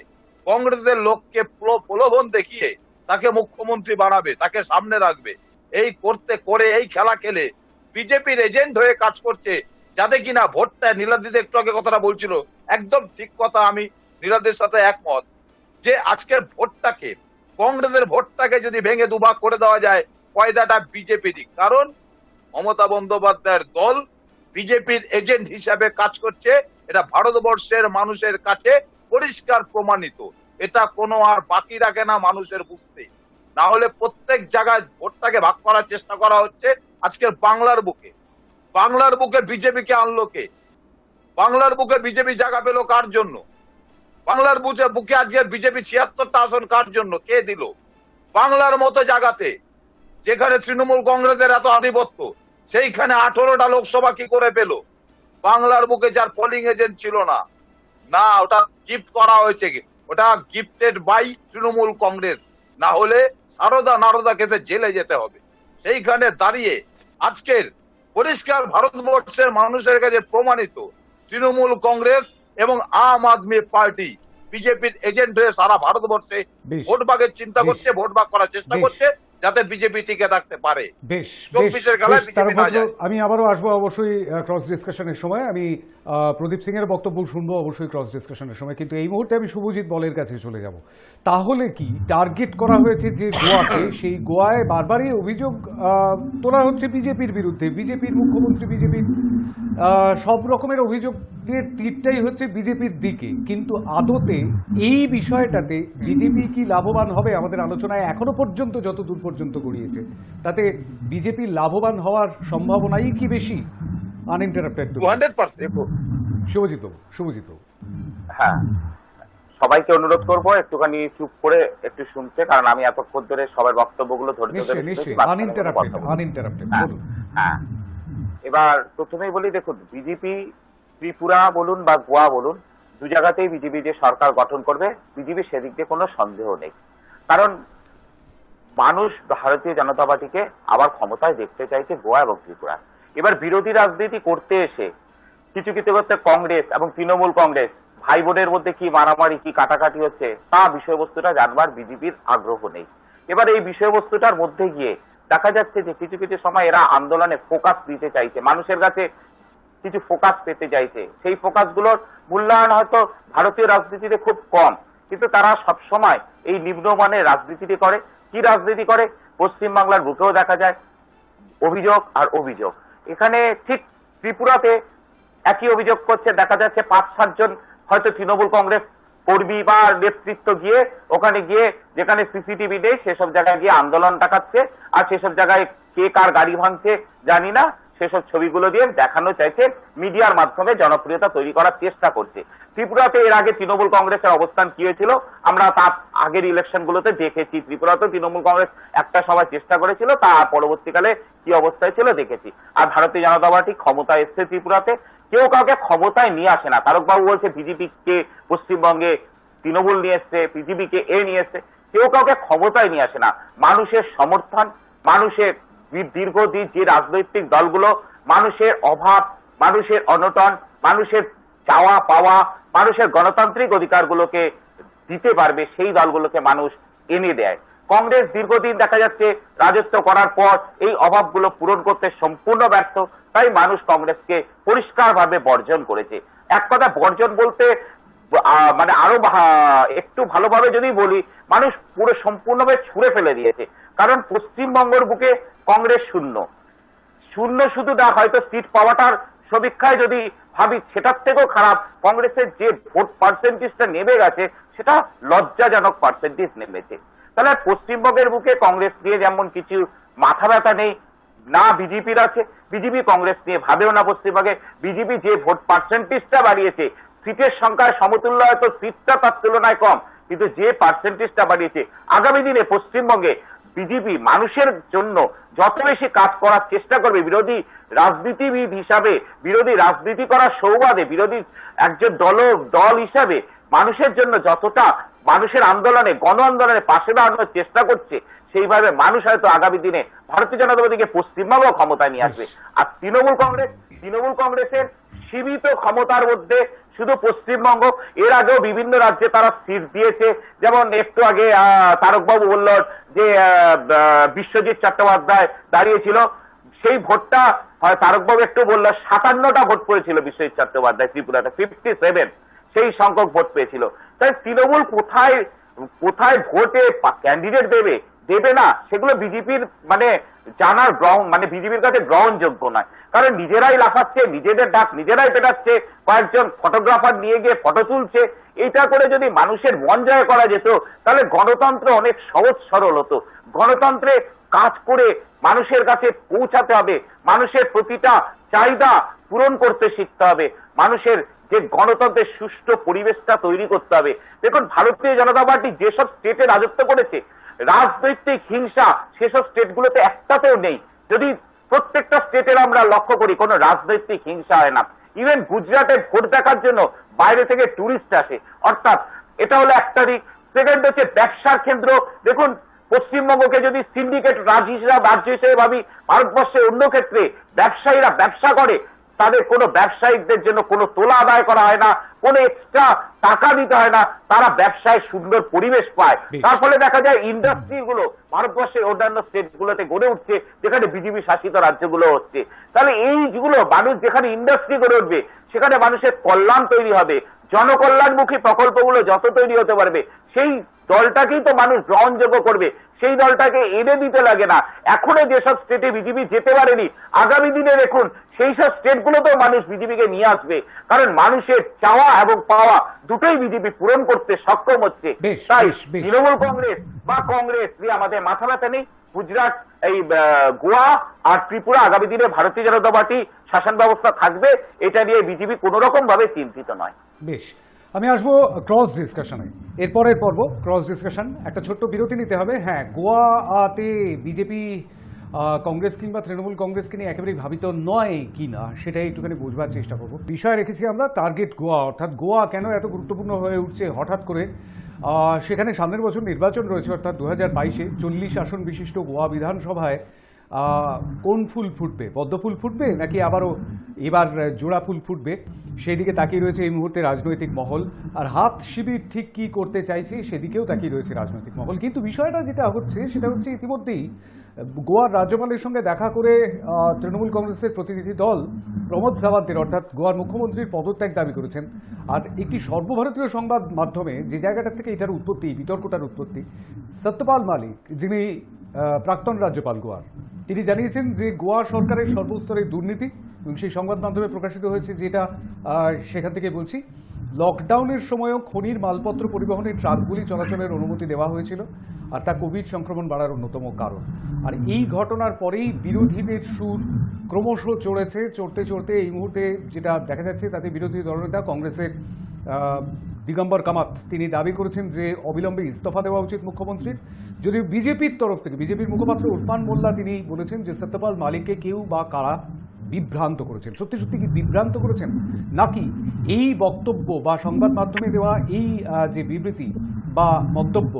কংগ্রেসের লোককে প্রলোভন দেখিয়ে তাকে মুখ্যমন্ত্রী বানাবে, তাকে সামনে রাখবে। এই করতে করে এই খেলা খেলে বিজেপির এজেন্ট হয়ে কাজ করছে, যাতে কিনা ভোটটা, নীলাদ্রিতে একটু আগে কথাটা বলছিল, একদম ঠিক কথা, আমি নীলাদ্রির সাথে একমত, যে আজকের ভোটটাকে, কংগ্রেসের ভোটটাকে যদি ভেঙে দুভাগ করে দেওয়া যায়, ফয়দাটা বিজেপিরই। কারণ মমতা বন্দ্যোপাধ্যায়ের দল বিজেপির এজেন্ট হিসাবে কাজ করছে, এটা ভারতবর্ষের মানুষের কাছে পরিষ্কার প্রমাণিত। এটা কোনো আর বাকি রাখে না মানুষের বুঝতে। না হলে প্রত্যেক জায়গায় ভোটটাকে ভাগ করার চেষ্টা করা হচ্ছে। আজকের বাংলার বুকে বিজেপিকে আনলো কে? বাংলার বুকে বিজেপি জায়গা পেল কার জন্য? বাংলার বুকে আজকে বিজেপি 76টা আসন কার জন্য, কে দিল? বাংলার মতো জায়গাতে যেখানে তৃণমূল কংগ্রেসের এত আধিপত্য, সেইখানে 18টা লোকসভা কি করে পেল? বাংলার বুকে যার পোলিং এজেন্ট ছিল না, না ওটা গিফট করা হয়েছে, ওটা গিফটেড বাই তৃণমূল কংগ্রেস। না হলে সারদা নারদা কেসে জেলে যেতে হবে। সেইখানে দাঁড়িয়ে আজকের পরিষ্কার ভারতবর্ষের মানুষের কাছে প্রমাণিত, তৃণমূল কংগ্রেস এবং আম আদমি পার্টি বিজেপির এজেন্ট হয়ে সারা ভারতবর্ষে ভোট ভাগের চিন্তা করছে, ভোট ভাগ করার চেষ্টা করছে, যাতে বিজেপি টিকে থাকতে পারে। বেশ, 24-এর খেলায় বিজেপি না যায়। আমি আবারও আসবো অবশ্যই ক্রস ডিসকাশনের সময়। আমি প্রদীপ সিং এর বক্তব্য শুনবো অবশ্যই ক্রস ডিসকাশনের সময়, কিন্তু এই মুহূর্তে আমি শুভজিৎ বলের কাছে চলে যাব। তাহলে কি টার্গেট করা হয়েছে যে গোয়াকে, সেই গোয়ায় বারবারই অভিযোগ তোলা হচ্ছে বিজেপির বিরুদ্ধে, বিজেপির মুখ্যমন্ত্রী, বিজেপির সব রকমের অভিযোগের তীরটাই হচ্ছে বিজেপির দিকে, কিন্তু আদতে এই বিষয়টাতে বিজেপি কি লাভবান হবে? আমাদের আলোচনায় এখনো পর্যন্ত যতদূর পর্যন্ত গড়িয়েছে তাতে বিজেপি লাভবান হওয়ার সম্ভাবনাই কি বেশি? আনইন্টারাপ্টেড 200%। শুভজিৎ। হ্যাঁ, সবাইকে অনুরোধ করব একটুখানি চুপ করে একটু শুনতে, কারণ আমি এতক্ষণ ধরে সবার বক্তব্যগুলো ধরে নিশ্চয়ই আনইন্টারাপ্টেড বলুন। হ্যাঁ, এবার প্রথমেই বলি, দেখুন, বিজেপি ত্রিপুরা বলুন বা গোয়া বলুন, দু জায়গাতেই বিজেপি যে সরকার গঠন করবে, বিজেপি সেদিক দিয়ে কোনো সন্দেহ নেই। কারণ মানুষ ভারতীয় জনতা পার্টিকে আবার ক্ষমতায় দেখতে চাইছে গোয়া এবং ত্রিপুরা। এবার বিরোধী রাজনীতি করতে এসে কিছু ক্ষেত্রে কংগ্রেস এবং তৃণমূল কংগ্রেস ভাই বোনের মধ্যে কি মারামারি, কি কাটাকাটি হচ্ছে, তা বিষয়বস্তুটা জানবার বিজেপির আগ্রহ নেই। এবার এই বিষয়বস্তুটার মধ্যে গিয়ে দেখা যাচ্ছে যে কিছু কিছু সময় এরা আন্দোলনে ফোকাস দিতে চাইছে, মানুষের কাছে কিছু ফোকাস পেতে চাইছে। সেই ফোকাসগুলোর মূল্যায়ন হয়তো ভারতীয় রাজনীতিতে খুব কম, কিন্তু তারা সবসময় এই নিম্নমানের রাজনীতিটি করে। কি রাজনীতি করে? পশ্চিমবাংলার বুকেও দেখা যায় অভিযোগ আর অভিযোগ। এখানে ঠিক ত্রিপুরাতে একই অভিযোগ করছে, দেখা যাচ্ছে 5-7 জন হয়তো তৃণমূল কংগ্রেস কর্মী বা নেতৃত্ব গিয়ে ওখানে গিয়ে, যেখানে সিসিটিভি নেই সেসব জায়গায় গিয়ে আন্দোলন দেখাচ্ছে, আর সেসব জায়গায় কে কার গাড়ি ভাঙছে জানি না, সেসব ছবিগুলো দিয়ে দেখানো চাইছে, মিডিয়ার মাধ্যমে জনপ্রিয়তা তৈরি করার চেষ্টা করছে। ত্রিপুরাতে এর আগে তৃণমূল কংগ্রেসের অবস্থান কি হয়েছিল আমরা তার আগের ইলেকশন গুলোতে দেখেছি। ত্রিপুরাতে তৃণমূল কংগ্রেস একটা সভায় চেষ্টা করেছিল, তার পরবর্তীকালে কি অবস্থায় ছিল দেখেছি। আর ভারতীয় জনতা পার্টি ক্ষমতায় এসছে ত্রিপুরাতে, কেউ কাউকে ক্ষমতায় নিয়ে আসে না। তারকবাবু বলছে বিজেপিকে পশ্চিমবঙ্গে তৃণমূল নিয়ে এসছে, বিজেপিকে নিয়ে এসছে, কেউ কাউকে ক্ষমতায় নিয়ে আসে না। মানুষের সমর্থন, মানুষের দীর্ঘদিন যে রাজনৈতিক দলগুলো মানুষের অভাব, মানুষের অনটন, মানুষের চাওয়া পাওয়া, মানুষের গণতান্ত্রিক অধিকারগুলোকে দিতে পারবে, সেই দলগুলোকে মানুষ এনে দেয়। কংগ্রেস দীর্ঘদিন দেখা যাচ্ছে রাজত্ব করার পর এই অভাবগুলো পূরণ করতে সম্পূর্ণ ব্যর্থ, তাই মানুষ কংগ্রেসকে পরিষ্কারভাবে বর্জন করেছে। এক কথা, বর্জন বলতে মানে আরো একটু ভালোভাবে যদি বলি, মানুষ পুরো সম্পূর্ণভাবে ছুঁড়ে ফেলে দিয়েছে। কারণ পশ্চিমবঙ্গের বুকে কংগ্রেস শূন্য শুধু না, হয়তো সিট পাওয়াটার সমীক্ষায় যদি ভাবি সেটার থেকেও খারাপ, কংগ্রেসের যে ভোট পার্সেন্টেজটা নেমে গেছে সেটা লজ্জাজনক পার্সেন্টেজ নেমেছে। তাহলে পশ্চিমবঙ্গের বুকে কংগ্রেস নিয়ে যেমন কিছু মাথা ব্যথা নেই, না বিজেপির আছে, বিজেপি কংগ্রেস নিয়ে ভাবেও না। পশ্চিমবঙ্গে বিজেপি যে ভোট পার্সেন্টেজটা বাড়িয়েছে, সিটের সংখ্যায় সমতুল্য, হয়তো সিটটা তার তুলনায় কম, কিন্তু যে পার্সেন্টেজটা বাড়িয়েছে, আগামী দিনে পশ্চিমবঙ্গে বিজেপি মানুষের জন্য যত বেশি কাজ করার চেষ্টা করবে, বিরোধী রাজনীতিবিদ হিসাবে, বিরোধী রাজনীতি করার সৌবাদে, বিরোধী একজন দল হিসাবে মানুষের জন্য যতটা মানুষের আন্দোলনে, গণ আন্দোলনে পাশে দাঁড়ানোর চেষ্টা করছে, সেইভাবে মানুষ হয়তো আগামী দিনে ভারতীয় জনতা পার্টিকে পশ্চিমবঙ্গ ক্ষমতায় নিয়ে আসবে। আর তৃণমূল কংগ্রেসের সীমিত ক্ষমতার মধ্যে শুধু পশ্চিমবঙ্গ, এর আগেও বিভিন্ন রাজ্যে তারা সিট দিয়েছে। যেমন একটু আগে তারকবাবু বলল যে বিশ্বজিৎ চট্টোপাধ্যায় দাঁড়িয়েছিল, সেই ভোটটা তারকবাবু একটু বললো 57টা ভোট পড়েছিল বিশ্বজিৎ চট্টোপাধ্যায় ত্রিপুরাতে, 57 সেই সংখ্যক ভোট পেয়েছিল। তাই তৃণমূল কোথায় ভোটে ক্যান্ডিডেট দেবে না, সেগুলো বিজেপির জানার বিজেপির কাছে গ্রহণযোগ্য নয়। কারণ নিজেরাই লাফাচ্ছে, নিজেদের ডাক নিজেরাই পেটাচ্ছে, কয়েকজন ফটোগ্রাফার নিয়ে গিয়ে ফটো তুলছে। এটা করে যদি মানুষের মন জয় করা যেত, তাহলে গণতন্ত্র অনেক সহজ সরল হতো। গণতন্ত্রে কাজ করে মানুষের কাছে পৌঁছাতে হবে, মানুষের প্রতিটা চাহিদা পূরণ করতে শিখতে হবে, মানুষের যে গণতন্ত্রের সুষ্ঠু পরিবেশটা তৈরি করতে হবে। দেখুন, ভারতীয় জনতা পার্টি যেসব স্টেটে রাজত্ব করেছে, রাজনৈতিক হিংসা সেসব স্টেটগুলোতে একটাতেও নেই। যদি প্রত্যেকটা স্টেটের আমরা লক্ষ্য করি, কোনো রাজনৈতিক হিংসা হয় না। ইভেন গুজরাটে ভোট দেখার জন্য বাইরে থেকে টুরিস্ট আসে। অর্থাৎ এটা হলো একটা দিক। সেকেন্ড হচ্ছে ব্যবসার কেন্দ্র। দেখুন, পশ্চিমবঙ্গকে যদি সিন্ডিকেট রাজ্য হিসেবে ভাবি, ভারতবর্ষের অন্য ক্ষেত্রে ব্যবসায়ীরা ব্যবসা করে, তাদের কোনো ব্যবসায়িকদের জন্য কোনো তোলা আদায় করা হয় না, কোনো এক্সট্রা টাকা দিতে হয় না, তারা ব্যবসায় সুন্দর পরিবেশ পায়। তার ফলে দেখা যায় ইন্ডাস্ট্রি গুলো ভারতবর্ষের অন্যান্য স্টেট গুলোতে গড়ে উঠছে, যেখানে বিজেপি শাসিত রাজ্যগুলো হচ্ছে। তাহলে এইগুলো মানুষ যেখানে ইন্ডাস্ট্রি গড়ে উঠবে, সেখানে মানুষের কল্যাণ তৈরি হবে, জনকল্যাণমুখী প্রকল্পগুলো যত তৈরি হতে পারবে, সেই দলটাকেই তো মানুষ গ্রহণযোগ্য করবে, সেই দলটাকে এনে দিতে লাগে না। এখনো যেসব স্টেটে বিজেপি যেতে পারেনি, আগামী দিনে দেখুন সেই সব স্টেটগুলোতেও মানুষ বিজেপিকে নিয়ে আসবে। কারণ মানুষের চাওয়া এবং পাওয়া দুটোই বিজেপি পূরণ করতে সক্ষম হচ্ছে। তাই তৃণমূল কংগ্রেস নিয়ে আমাদের মাথা ব্যথা নেই। গুজরাট, গোয়া আর ত্রিপুরা আগামী দিনে ভারতীয় জনতা পার্টি শাসন ব্যবস্থা থাকবে, এটা নিয়ে বিজেপি কোন রকম ভাবে চিন্তিত নয়। বেশ, আমি আসবো ক্রস ডিসকাশনে। এরপরের পর্ব ক্রস ডিসকাশন। একটা ছোট্ট বিরতি নিতে হবে। হ্যাঁ, গোয়াতে বিজেপি কংগ্রেস কিংবা তৃণমূল কংগ্রেসকে নিয়ে একেবারেই ভাবিত নয় কি না, সেটাই একটুখানি বুঝবার চেষ্টা করব। বিষয় রেখেছি আমরা টার্গেট গোয়া, অর্থাৎ গোয়া কেন এত গুরুত্বপূর্ণ হয়ে উঠছে হঠাৎ করে। সেখানে সামনের বছর নির্বাচন রয়েছে, অর্থাৎ 2022-এ 40 আসন বিশিষ্ট গোয়া বিধানসভায় কোন ফুল ফুটবে? পদ্ম ফুল ফুটবে নাকি আবারও এবার জোড়া ফুল ফুটবে? সেই দিকে তাকিয়ে রয়েছে এই মুহূর্তে রাজনৈতিক মহল। আর হাত শিবির ঠিক কি করতে চাইছে সেদিকেও তাকিয়ে রয়েছে রাজনৈতিক মহল। কিন্তু বিষয়টা যেটা হচ্ছে সেটা হচ্ছে, ইতিমধ্যেই গোয়ার রাজ্যপালের সঙ্গে দেখা করে তৃণমূল কংগ্রেসের প্রতিনিধি দল প্রমোদ সাওয়ান্তের, অর্থাৎ গোয়ার মুখ্যমন্ত্রীর পদত্যাগ দাবি করেছেন। আর একটি সর্বভারতীয় সংবাদ মাধ্যমে যে জায়গাটা থেকে এটার উৎপত্তি, বিতর্কটার উৎপত্তি, সত্যপাল মালিক, যিনি প্রাক্তন রাজ্যপাল গোয়ার, তিনি জানিয়েছেন যে গোয়া সরকারের সর্বস্তরে দুর্নীতি। এবং সেই সংবাদ মাধ্যমে প্রকাশিত হয়েছে, যেটা সেখান থেকে বলছি, লকডাউনের সময়ও খনির মালপত্র পরিবহনের ট্রাকগুলি চলাচলের অনুমতি দেওয়া হয়েছিল, আর তা কোভিড সংক্রমণ বাড়ার অন্যতম কারণ। আর এই ঘটনার পরেই বিরোধীদের সুর ক্রমশ চড়তে এই মুহূর্তে যেটা দেখা যাচ্ছে, তাতে বিরোধী দলনেতা কংগ্রেসের দিগম্বর কামাত তিনি দাবি করেছেন যে অবিলম্বে ইস্তফা দেওয়া উচিত মুখ্যমন্ত্রীর। যদিও বিজেপির তরফ থেকে বিজেপির মুখপাত্র উসমান মোল্লা তিনি বলেছেন যে সত্যপাল মালিককে কেউ বা কারা বিভ্রান্ত করেছেন। সত্যি সত্যি কি বিভ্রান্ত করেছেন, নাকি এই বক্তব্য বা সংবাদ মাধ্যমে দেওয়া এই যে বিবৃতি বা মন্তব্য,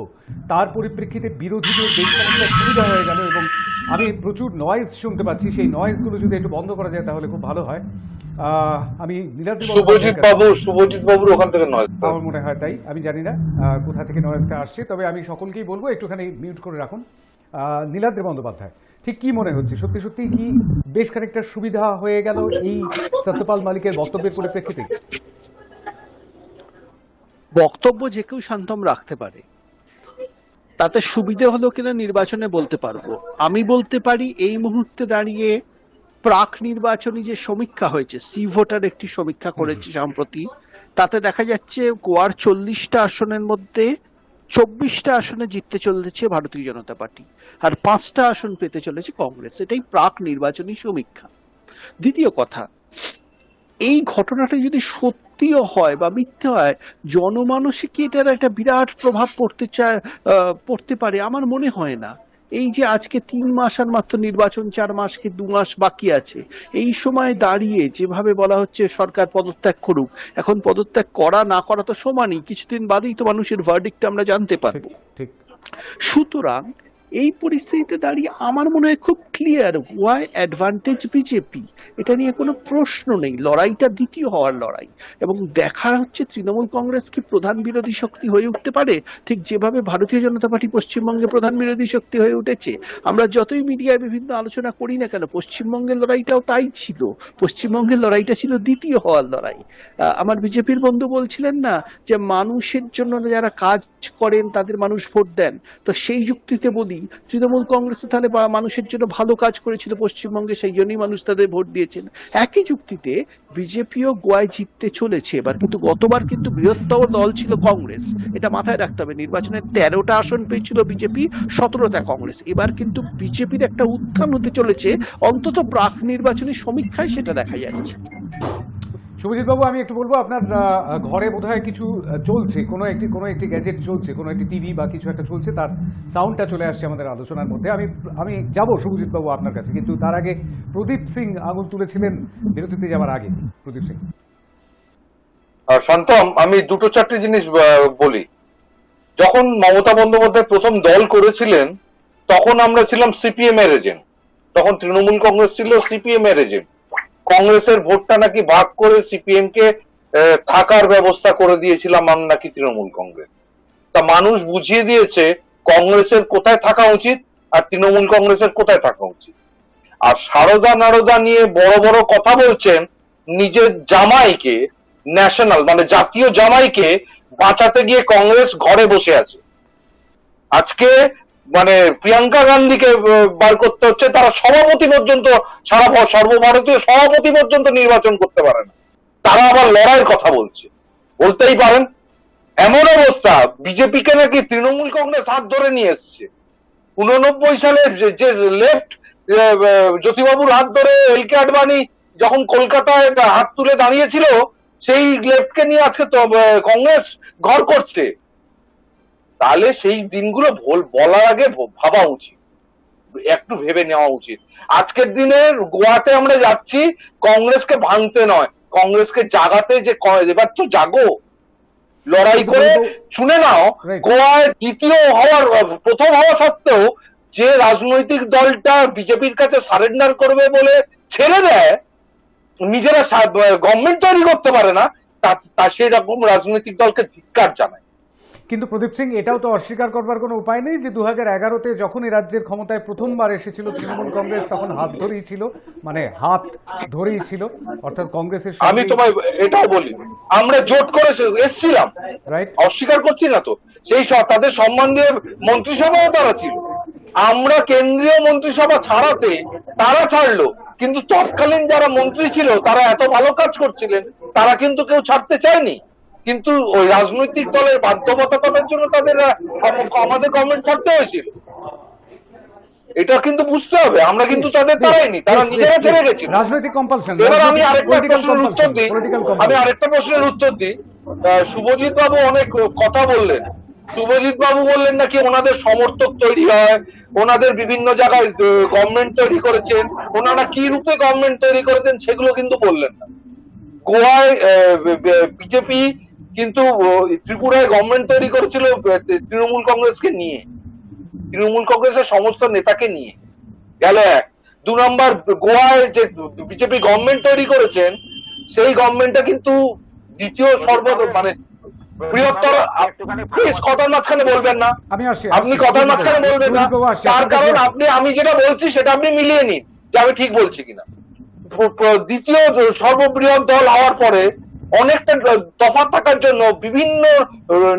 তার পরিপ্রেক্ষিতে বিরোধীদের বেশ খানিকটা সুবিধা হয়ে গেল? এবং আমি প্রচুর নয়েজ শুনতে পাচ্ছি, সেই নয়েজগুলো যদি একটু বন্ধ করা যায় তাহলে খুব ভালো হয়। আমি শুভজিৎ বাবুর ওখান থেকে নয়েজ, আমার মনে হয় তাই, আমি জানি না কোথা থেকে নয়েজটা আসছে, তবে আমি সকলকেই বলবো একটুখানি মিউট করে রাখুন। নীলাদ্রি বন্দ্যোপাধ্যায়, ঠিক কি মনে হচ্ছে, সত্যি সত্যি কি বেশ খানিকটা সুবিধা হয়ে গেল এই সত্যপাল মালিকের বক্তব্যের পরিপ্রেক্ষিতে? বক্তব্য যে কেউ শান্তম রাখতে পারে, তাতে সুবিধে হলো কিনা নির্বাচনে বলতে পারবো। আমি বলতে পারি এই মুহূর্তে দাঁড়িয়ে প্রাক নির্বাচনী যে সমীক্ষা হয়েছে, সি ভোটার একটি সমীক্ষা করেছে সম্প্রতি, তাতে দেখা যাচ্ছে গোয়ার 40টা আসনের মধ্যে 24টা আসনে জিততে চলেছে ভারতীয় জনতা পার্টি, আর 5টা আসন পেতে চলেছে কংগ্রেস। এটাই প্রাক নির্বাচনী সমীক্ষা। দ্বিতীয় কথা, এই ঘটনাটা যদি সত্যিও হয় বা মিথ্যে হয়, জনমানসে কি এটার একটা বিরাট প্রভাব পড়তে পারে? আমার মনে হয় না। এই যে আজকে 3 মাস আর মাত্র নির্বাচন, 4 মাস কি 2 মাস বাকি আছে, এই সময় দাঁড়িয়ে যেভাবে বলা হচ্ছে সরকার পদত্যাগ করুক, এখন পদত্যাগ করা না করা তো সমানই, কিছুদিন বাদেই তো মানুষের ভার্ডিক্ট আমরা জানতে পারবো। ঠিক। সুতরাং এই পরিস্থিতিতে দাঁড়িয়ে আমার মনে হয় খুব ক্লিয়ার ওয়াই অ্যাডভান্টেজ বিজেপি, এটা নিয়ে কোনো প্রশ্ন নেই। লড়াইটা দ্বিতীয় হওয়ার লড়াই, এবং দেখা হচ্ছে তৃণমূল কংগ্রেস কি প্রধান বিরোধী শক্তি হয়ে উঠতে পারে, ঠিক যেভাবে ভারতীয় জনতা পার্টি পশ্চিমবঙ্গে প্রধান বিরোধী শক্তি হয়ে উঠেছে। আমরা যতই মিডিয়ায় বিভিন্ন আলোচনা করি না কেন, পশ্চিমবঙ্গের লড়াইটাও তাই ছিল। পশ্চিমবঙ্গের লড়াইটা ছিল দ্বিতীয় হওয়ার লড়াই। আমার বিজেপির বন্ধু বলছিলেন না যে মানুষের জন্য যারা কাজ করেন তাদের মানুষ ভোট দেন, তো সেই যুক্তিতে বলি তৃণমূল কংগ্রেস তাহলে মানুষের জন্য ভালো কাজ করেছিল পশ্চিমবঙ্গে, সেই জন্যই মানুষ তাদের ভোট দিয়েছেন। একই যুক্তিতে বিজেপিও গোয়ায় জিততে চলেছে এবার, কিন্তু গতবার কিন্তু বৃহত্তম দল ছিল কংগ্রেস, এটা মাথায় রাখতে হবে। নির্বাচনে 13টা আসন পেয়েছিল বিজেপি, 17টা কংগ্রেস। এবার কিন্তু বিজেপির একটা উত্থান হতে চলেছে, অন্তত প্রাক নির্বাচনী সমীক্ষায় সেটা দেখা যাচ্ছে। শুভজিৎ বাবু, আমি একটু বলবো, আপনার ঘরে বোধহয় কিছু চলছে, কোনো একটি গ্যাজেট চলছে, কোনো একটি টিভি বা কিছু একটা চলছে, তার সাউন্ডটা চলে আসছে আমাদের আলোচনার মধ্যে। আমি যাব শুভজিৎ বাবু আপনার কাছে, কিন্তু তার আগে প্রদীপ সিং আঙুল তুলেছিলেন বিরতিতে যাওয়ার আগে। প্রদীপ সিং। শান্তম, আমি 2-4টি জিনিস বলি। যখন মমতা বন্দ্যোপাধ্যায় প্রথম দল করেছিলেন, তখন আমরা ছিলাম সিপিএম এর এজেন্ট, তখন তৃণমূল কংগ্রেস ছিল সিপিএম এর এজেন্ট। কংগ্রেসের ভোটটা নাকি ভাগ করে সিপিএম কে থাকার ব্যবস্থা করে দিয়েছিলাম আমরা নাকি তৃণমূল কংগ্রেস। তা মানুষ বুঝিয়ে দিয়েছে কংগ্রেসের কোথায় থাকা উচিত আর তৃণমূল কংগ্রেসের কোথায় থাকা উচিত। আর সারদা নারদা নিয়ে বড় বড় কথা বলছেন, নিজের জামাইকে, ন্যাশনাল মানে জাতীয় জামাইকে বাঁচাতে গিয়ে কংগ্রেস ঘরে বসে আছে। আজকে মানে প্রিয়াঙ্কা গান্ধীকে বার করতে হচ্ছে, তারা সভাপতি পর্যন্ত, সারা সর্বভারতীয় সভাপতি পর্যন্ত নির্বাচন করতে পারে না, তারা আবার লড়াইয়ের কথা বলছে। বলতেই পারেন এমন অবস্থা, বিজেপিকে নাকি তৃণমূল কংগ্রেস হাত ধরে নিয়ে এসছে। 89 সালে যে লেফট জ্যোতিবাবুর হাত ধরে এলকে আডবাণী যখন কলকাতায় হাত তুলে দাঁড়িয়েছিল, সেই লেফটকে নিয়ে আজকে কংগ্রেস ঘর করছে। তাহলে সেই দিনগুলো বলার আগে ভাবা উচিত, একটু ভেবে নেওয়া উচিত। আজকের দিনে গোয়াতে আমরা যাচ্ছি কংগ্রেসকে ভাঙতে নয়, কংগ্রেসকে জাগাতে, যে এবার তো জাগো, লড়াই করে। শুনে নাও, গোয়ায় প্রথম হওয়া সত্ত্বেও যে রাজনৈতিক দলটা বিজেপির কাছে সারেন্ডার করবে বলে ছেড়ে দেয়, নিজেরা গভর্নমেন্ট তৈরি করতে পারে না, তা সেই রকম রাজনৈতিক দলকে ধিক্কার জানায়। কিন্তু প্রদীপ সিং, এটাও তো অস্বীকার করবার কোনো উপায় নেই যে 2011-তে যখন এই রাজ্যের ক্ষমতায় প্রথমবার এসেছিল তৃণমূল কংগ্রেস, তখন হাত ধরেই ছিল, অর্থাৎ কংগ্রেসের। আমি তোমায় এটাও বলি, আমরা জোট করে এসেছিলাম, রাইট, অস্বীকার করছি না তো। সেই তাদের সম্মান দিয়ে মন্ত্রিসভাও তারা ছিল। আমরা কেন্দ্রীয় মন্ত্রিসভা ছাড়াতে তারা ছাড়লো, কিন্তু তৎকালীন যারা মন্ত্রী ছিল তারা এত ভালো কাজ করছিলেন, তারা কিন্তু কেউ ছাড়তে চায়নি। কিন্তু ওই রাজনৈতিক দলের বাধ্যবাধকতার জন্য তাদের আমাদের গভর্নমেন্ট ছাড়তে হয়েছিল। এটা কিন্তু বুঝতে হবে, আমরা কিন্তু তাদের তাড়াইনি, তারা নিজেরা ছেড়ে গেছিল। রাজনৈতিক কম্পালশন। এবার আমি আরেকটা প্রশ্নের উত্তর দিই। শুভজিৎ বাবু অনেক কথা বললেন। শুভজিৎ বাবু বললেন নাকি ওনাদের সমর্থক তৈরি হয়, ওনাদের বিভিন্ন জায়গায় গভর্নমেন্ট তৈরি করেছেন, ওনারা কি রূপে গভর্নমেন্ট তৈরি করেছেন সেগুলো কিন্তু বললেন না। গোয়ায় বিজেপি কিন্তু ত্রিপুরায় গভর্নমেন্ট তৈরি করেছিল তৃণমূল কংগ্রেসকে নিয়ে, তৃণমূল কংগ্রেসের সমস্ত নেতাকে নিয়ে গেল। 2 নম্বর, গোয়ায় যে বিজেপি গভর্নমেন্ট তৈরি করেছেন, সেই গভর্নমেন্টটা কিন্তু দ্বিতীয় মানে বৃহত্তর। কথার মাঝখানে বলবেন না, আপনি কথার মাঝখানে বলবেন না, তার কারণ আমি যেটা বলছি সেটা আপনি মিলিয়ে নিন যে আমি ঠিক বলছি কিনা। দ্বিতীয় সর্ববৃহৎ দল হওয়ার পরে অনেকটা তফাৎ থাকার জন্য বিভিন্ন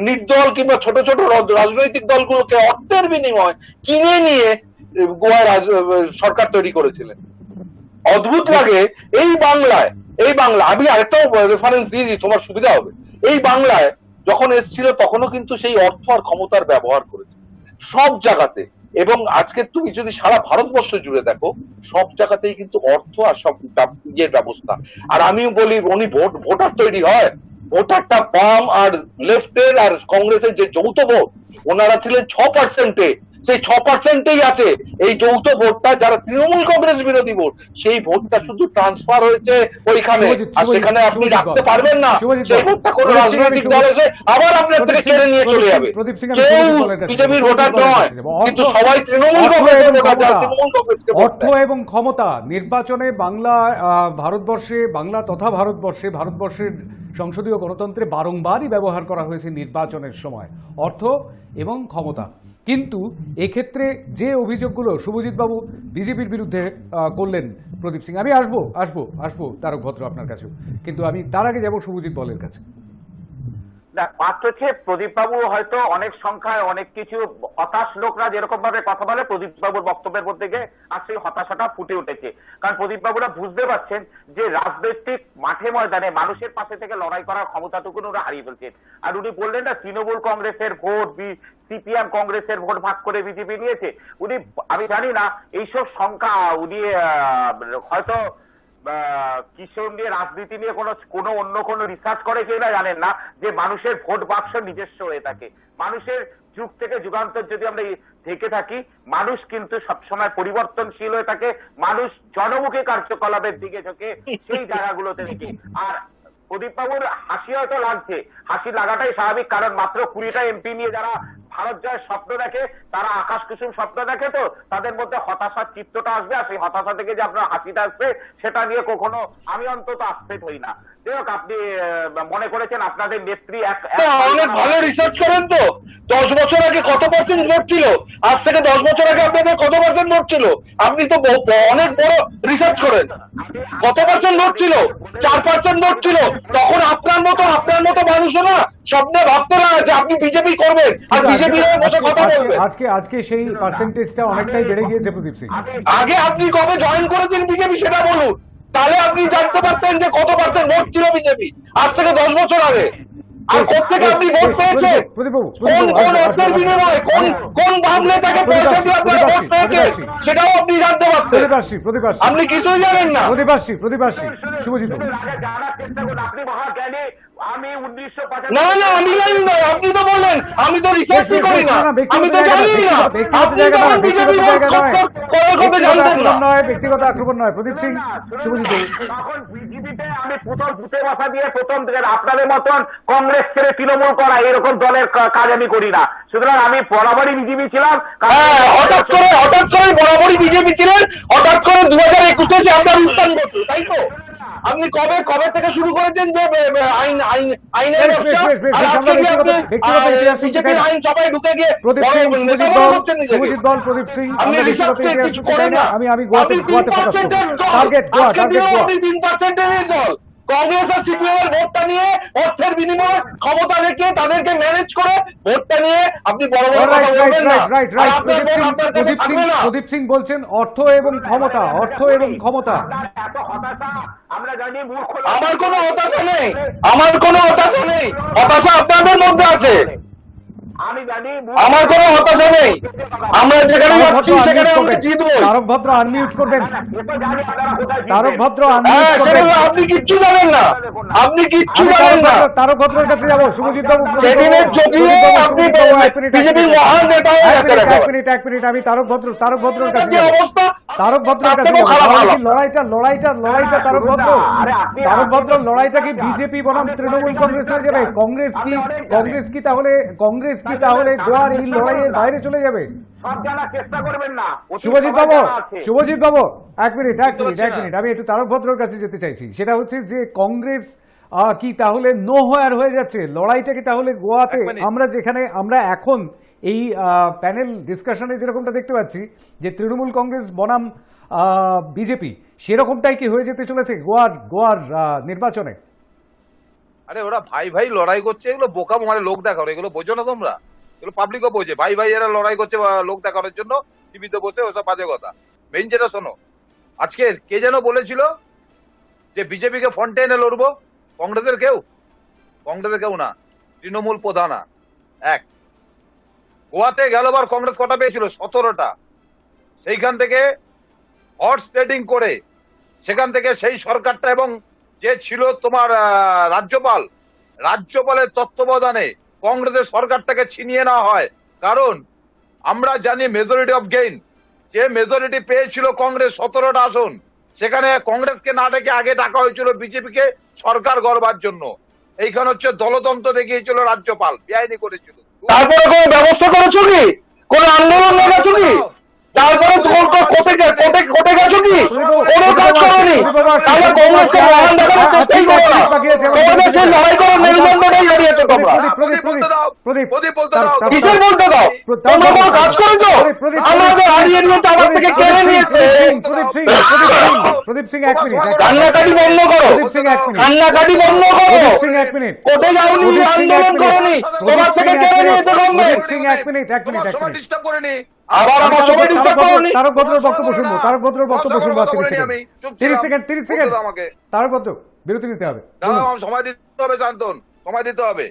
নির্দল কিংবা ছোট ছোট রাজনৈতিক দলগুলোকে অর্থের বিনিময় কিনে নিয়ে গোয়ায় সরকার তৈরি করেছিলেন। অদ্ভুত লাগে এই বাংলা আমি আরেকটাও রেফারেন্স দিয়ে দিই, তোমার সুবিধা হবে। এই বাংলায় যখন এসেছিল তখনও কিন্তু সেই অর্থ আর ক্ষমতার ব্যবহার করেছে সব জায়গাতে, এবং আজকে তুমি যদি সারা ভারতবর্ষ জুড়ে দেখো সব জায়গাতেই কিন্তু অর্থ আর সব ইয়ের ব্যবস্থা। আর আমিও বলি উনি ভোটার তৈরি হয়, ভোটারটা বাম আর লেফটের আর কংগ্রেসের যে যৌথ ভোট, ওনারা ছিলেন 6%-এ, সেই 6%-এই আছে এই যৌথ ভোটটা, যারা তৃণমূল কংগ্রেস বিরোধী ভোট, সেই ভোটটা শুধু ট্রান্সফার হয়েছে ওইখানে, আর সেখানে আপনি রাখতে পারবেন না সেই ভোটটা কোনো রাজনৈতিক দল এসে আবার আপনার থেকে কেড়ে নিয়ে চলে যাবে। কেউ বিজেপির ভোটার নয়, কিন্তু সবাই তৃণমূল কংগ্রেসের ভোটার, যারা তৃণমূল কংগ্রেসকে ভোট অর্থ এবং ক্ষমতা নির্বাচনে বাংলা তথা ভারতবর্ষের সংসদীয় গণতন্ত্রে বারংবারই ব্যবহার করা হয়েছে নির্বাচনের সময় অর্থ এবং ক্ষমতা। কিন্তু এক্ষেত্রে যে অভিযোগগুলো শুভজিৎ বাবু বিজেপির বিরুদ্ধে করলেন প্রদীপ সিং, আমি আসবো তারক ভদ্র আপনার কাছেও, কিন্তু আমি তার আগে যাব শুভজিৎ বলের কাছে। না, মাত্র হচ্ছে প্রদীপ বাবু হয়তো অনেক সংখ্যায় অনেক কিছু হতাশ লোকরা যেরকম ভাবে কথা বলে, প্রদীপ বাবুর বক্তব্যের মধ্যে গিয়ে আর সেই হতাশাটা ফুটে উঠেছে। কারণ প্রদীপ বাবুরা বুঝতে পারছেন যে রাজনৈতিক মাঠে ময়দানে মানুষের পাশে থেকে লড়াই করার ক্ষমতাটুকু ওরা হারিয়ে ফেলছেন। আর উনি বললেন না তৃণমূল কংগ্রেসের ভোট, সিপিএম কংগ্রেসের ভোট ভাগ করে বিজেপি নিয়েছে। উনি, আমি জানি না এইসব সংখ্যা উনি হয়তো কিশোর নিয়ে রাজনীতি নিয়ে কোনো অন্য কোনো রিসার্চ করে কিনা জানেন না, যে মানুষের ভোট বাক্স নিজস্ব হয়ে থাকে। মানুষের যুগ থেকে যুগান্তর যদি আমরা থেকে থাকি, মানুষ কিন্তু সবসময় পরিবর্তনশীল হয়ে থাকে, মানুষ জনমুখী কার্যকলাপের দিকে ঝোঁকে সেই জায়গাগুলোতে থেকে। আর প্রদীপ বাবুর হাসি হয়তো লাগছে, হাসি লাগাটাই স্বাভাবিক, কারণ মাত্র 20টা এমপি নিয়ে যারা ভারত জয়ের স্বপ্ন দেখে, তারা আকাশ কুসুম স্বপ্ন দেখে, তো তাদের মধ্যে হতাশার চিত্তটা আসবে, আর সেই হতাশা থেকে যে আপনার হাসিটা আসবে সেটা নিয়ে কখনো আমি অন্তত আপসেট হই না। যাই হোক, আপনি মনে করেছেন আপনাদের নেত্রী অনেক ভালো রিসার্চ করেন তো। 10 বছর আগে কত পার্সেন্ট ভোট ছিল, আজ থেকে 10 বছর আগে আপনাদের কত পার্সেন্ট ভোট ছিল? আপনি তো অনেক বড় রিসার্চ করেন। কত পার্সেন্ট ভোট ছিল? 4% ভোট ছিল। তখন আপনার মতো মানুষও না স্বপ্নে ভাবতে না যে আপনি বিজেপি করবেন আর বিজেপি হয়ে বসে কথা বলবেন। আজকে সেই পার্সেন্টেজটা অনেকটাই বেড়ে গিয়েছে প্রদীপ সিং। আগে আপনি কবে জয়েন করেছেন বিজেপি সেটা বলুন, তাহলে আপনি জানতে পারতেন যে কত পার্সেন্ট ভোট ছিল বিজেপি আজ থেকে 10 বছর আগে। আর কোথেকে আপনি ভোট পেয়েছেন, কোন অর্থের বিনিময়ে, কোন বাম নেতাকে পয়সা দিয়ে আপনারা ভোট পেয়েছেন সেটাও আপনি জানতে পারতেন। আপনি কিছুই জানেন না। প্রদীপ শুভজিৎ জানার চেষ্টা করুন, আপনি মহাজ্ঞানী। আমি 1995 না আমি জানি না, আপনি তো বললেন আমি তো রিসার্চই করি না, আমি তো জানি না। আপনি তখন বিজেপি ভোট জানতেন না। ব্যক্তিগত আক্রমণ নয় প্রদীপ সিং। শুভজিৎ তখন বিজেপিতে আমি প্রথম বুথে বসা দিয়ে প্রথম থেকে আপনাদের মতন কংগ্রেস ছেড়ে তৃণমূল করা এরকম দলের কাজ আমি করি না, সুতরাং আমি বরাবরই বিজেপি ছিলাম। হঠাৎ করে বরাবরই বিজেপি ছিলেন, হঠাৎ করে 2021-এ আপনার উত্থান ঘটল, তাই তো? আপনি কবে থেকে শুরু করেছেন যে আইনের ব্যবসা, আর আজকে কি আপনি বিজেপির আইন সবাই ঢুকে গিয়ে প্রদীপ সিং আপনি রিসার্চ কিছু করেন না। আমি গোয়াতে আজকে দিয়েও আপনি 3%-এর দল। কংগ্রেস আর সিপিএম এর ভোটটা নিয়ে অর্থের বিনিময়ে ক্ষমতা রেখে তাদেরকে ম্যানেজ করে ভোটটা নিয়ে আপনি বড় বড় কথা বলবেন না। প্রদীপ সিং বলছেন অর্থ এবং ক্ষমতা। এত হতাশা আমরা জানি, মূর্খ। আমার কোনো হতাশা নেই, হতাশা আপনাদের মধ্যে আছে। আমি জানি আমার কোনো হতাশা নেই। আমরা যেখানে যাচ্ছি সেখানে আমরা জিতবো। তারক ভদ্র আনমিউট করবেন। আপনি কিচ্ছু জানেন না, তারক ভদ্রের কাছে যাবো। শুভজিৎ বাবু সেদিনের যদিও আপনি বিজেপির মহান নেতা হয়ে গেছেন। এক মিনিট আমি তারক ভদ্রের কাছে যে অবস্থা, তারক ভদ্রের কাছে লড়াইটা তারক ভদ্র লড়াইটা কি বিজেপি বনাম তৃণমূল কংগ্রেস হয়ে যাবে? কংগ্রেস কি তাহলে গোয়ার এই লড়াইয়ের বাইরে চলে যাবে? শুভজিৎ বাবু এক মিনিট আমি একটু তারক ভদ্রের কাছে যেতে চাইছি। সেটা হচ্ছে যে কংগ্রেস কি তাহলে নো হোয়ার হয়ে যাচ্ছে? লড়াইটা কি তাহলে গোয়াতে আমরা এখন এই প্যানেল ডিসকাশনে যেরকমটা দেখতে পাচ্ছি যে তৃণমূল কংগ্রেস বনাম বিজেপি, সেরকমটাই কি হয়ে যেতে চলেছে গোয়ার নির্বাচনে? আরে ওরা ভাই ভাই লড়াই করছে, এগুলো বোকা মানে লোক দেখানো, এগুলো বোঝো না তোমরা? এগুলো পাবলিকও বোঝে, ভাই ভাই এরা লড়াই করছে লোক দেখানোর জন্য টিভিতে বসে, ওসব বাজে কথা। মেইন যেটা শোনো, আজকে কে যেন বলেছিল যে বিজেপিকে ফ্রন্টে এনে লড়বো? কংগ্রেসের কেউ না, তৃণমূল প্রধানা। এক, গোয়াতে গেলবার কংগ্রেস কটা পেয়েছিল? 17টা। সেইখান থেকে হর্স ট্রেডিং করে সেখান থেকে সেই সরকারটা, এবং যে ছিল তোমার রাজ্যপালের তত্ত্বাবধানে কংগ্রেসের সরকারটাকে ছিনিয়ে নেওয়া হয়। কারণ আমরা জানি মেজরিটি অফ গেইন, যে মেজরিটি পেয়েছিল কংগ্রেস 17টা আসন, সেখানে কংগ্রেসকে না ডেকে আগে ডাকা হয়েছিল বিজেপিকে সরকার গড়বার জন্য। এইখানে হচ্ছে দলতন্ত্র দেখিয়েছিল রাজ্যপাল, বেআইনি করেছিল। তারপরে কোনো ব্যবস্থা করেছো কি? কোন আন্দোলন করেছো কি? তারপরে কোটে গেছো কি? কোনো কাজ করোনি। তাহলে কংগ্রেসকে মহান দেখানোর চেষ্টাই করো না। তোমাদের সেই লড়াই করার মেরুদণ্ডটাই হারিয়েছো তোমরা। কিসের বলতে দাও? তোমরা কোনো কাজ করেছো? আমাদের হারিয়ে নিয়েছে, আমার থেকে কেড়ে নিয়েছে। প্রদীপ সিং এক মিনিট, কান্নাকাটি বন্ধ করো, প্রদীপ সিং এক মিনিট, কান্নাকাটি বন্ধ করো। প্রদীপ সিং এক মিনিট, কোটে যাওনি, আন্দোলন করোনি, তোমার থেকে কেড়ে নিয়েছে কংগ্রেস। প্রদীপ সিং এক মিনিট, এক মিনিট, এক মিনিট। ডিস্টার্ব করেনি। আবার আমার সময় ডিস্টার্ব করোনি। তারক ভদ্রের বক্তব্য শুনবো, তারক ভদ্রের বক্তব্য শুনবো। 30 সেকেন্ড আমাকে তারক ভদ্র, বিরতি নিতে হবে। সময় দিতে হবে, শান্তন, সময় দিতে হবে।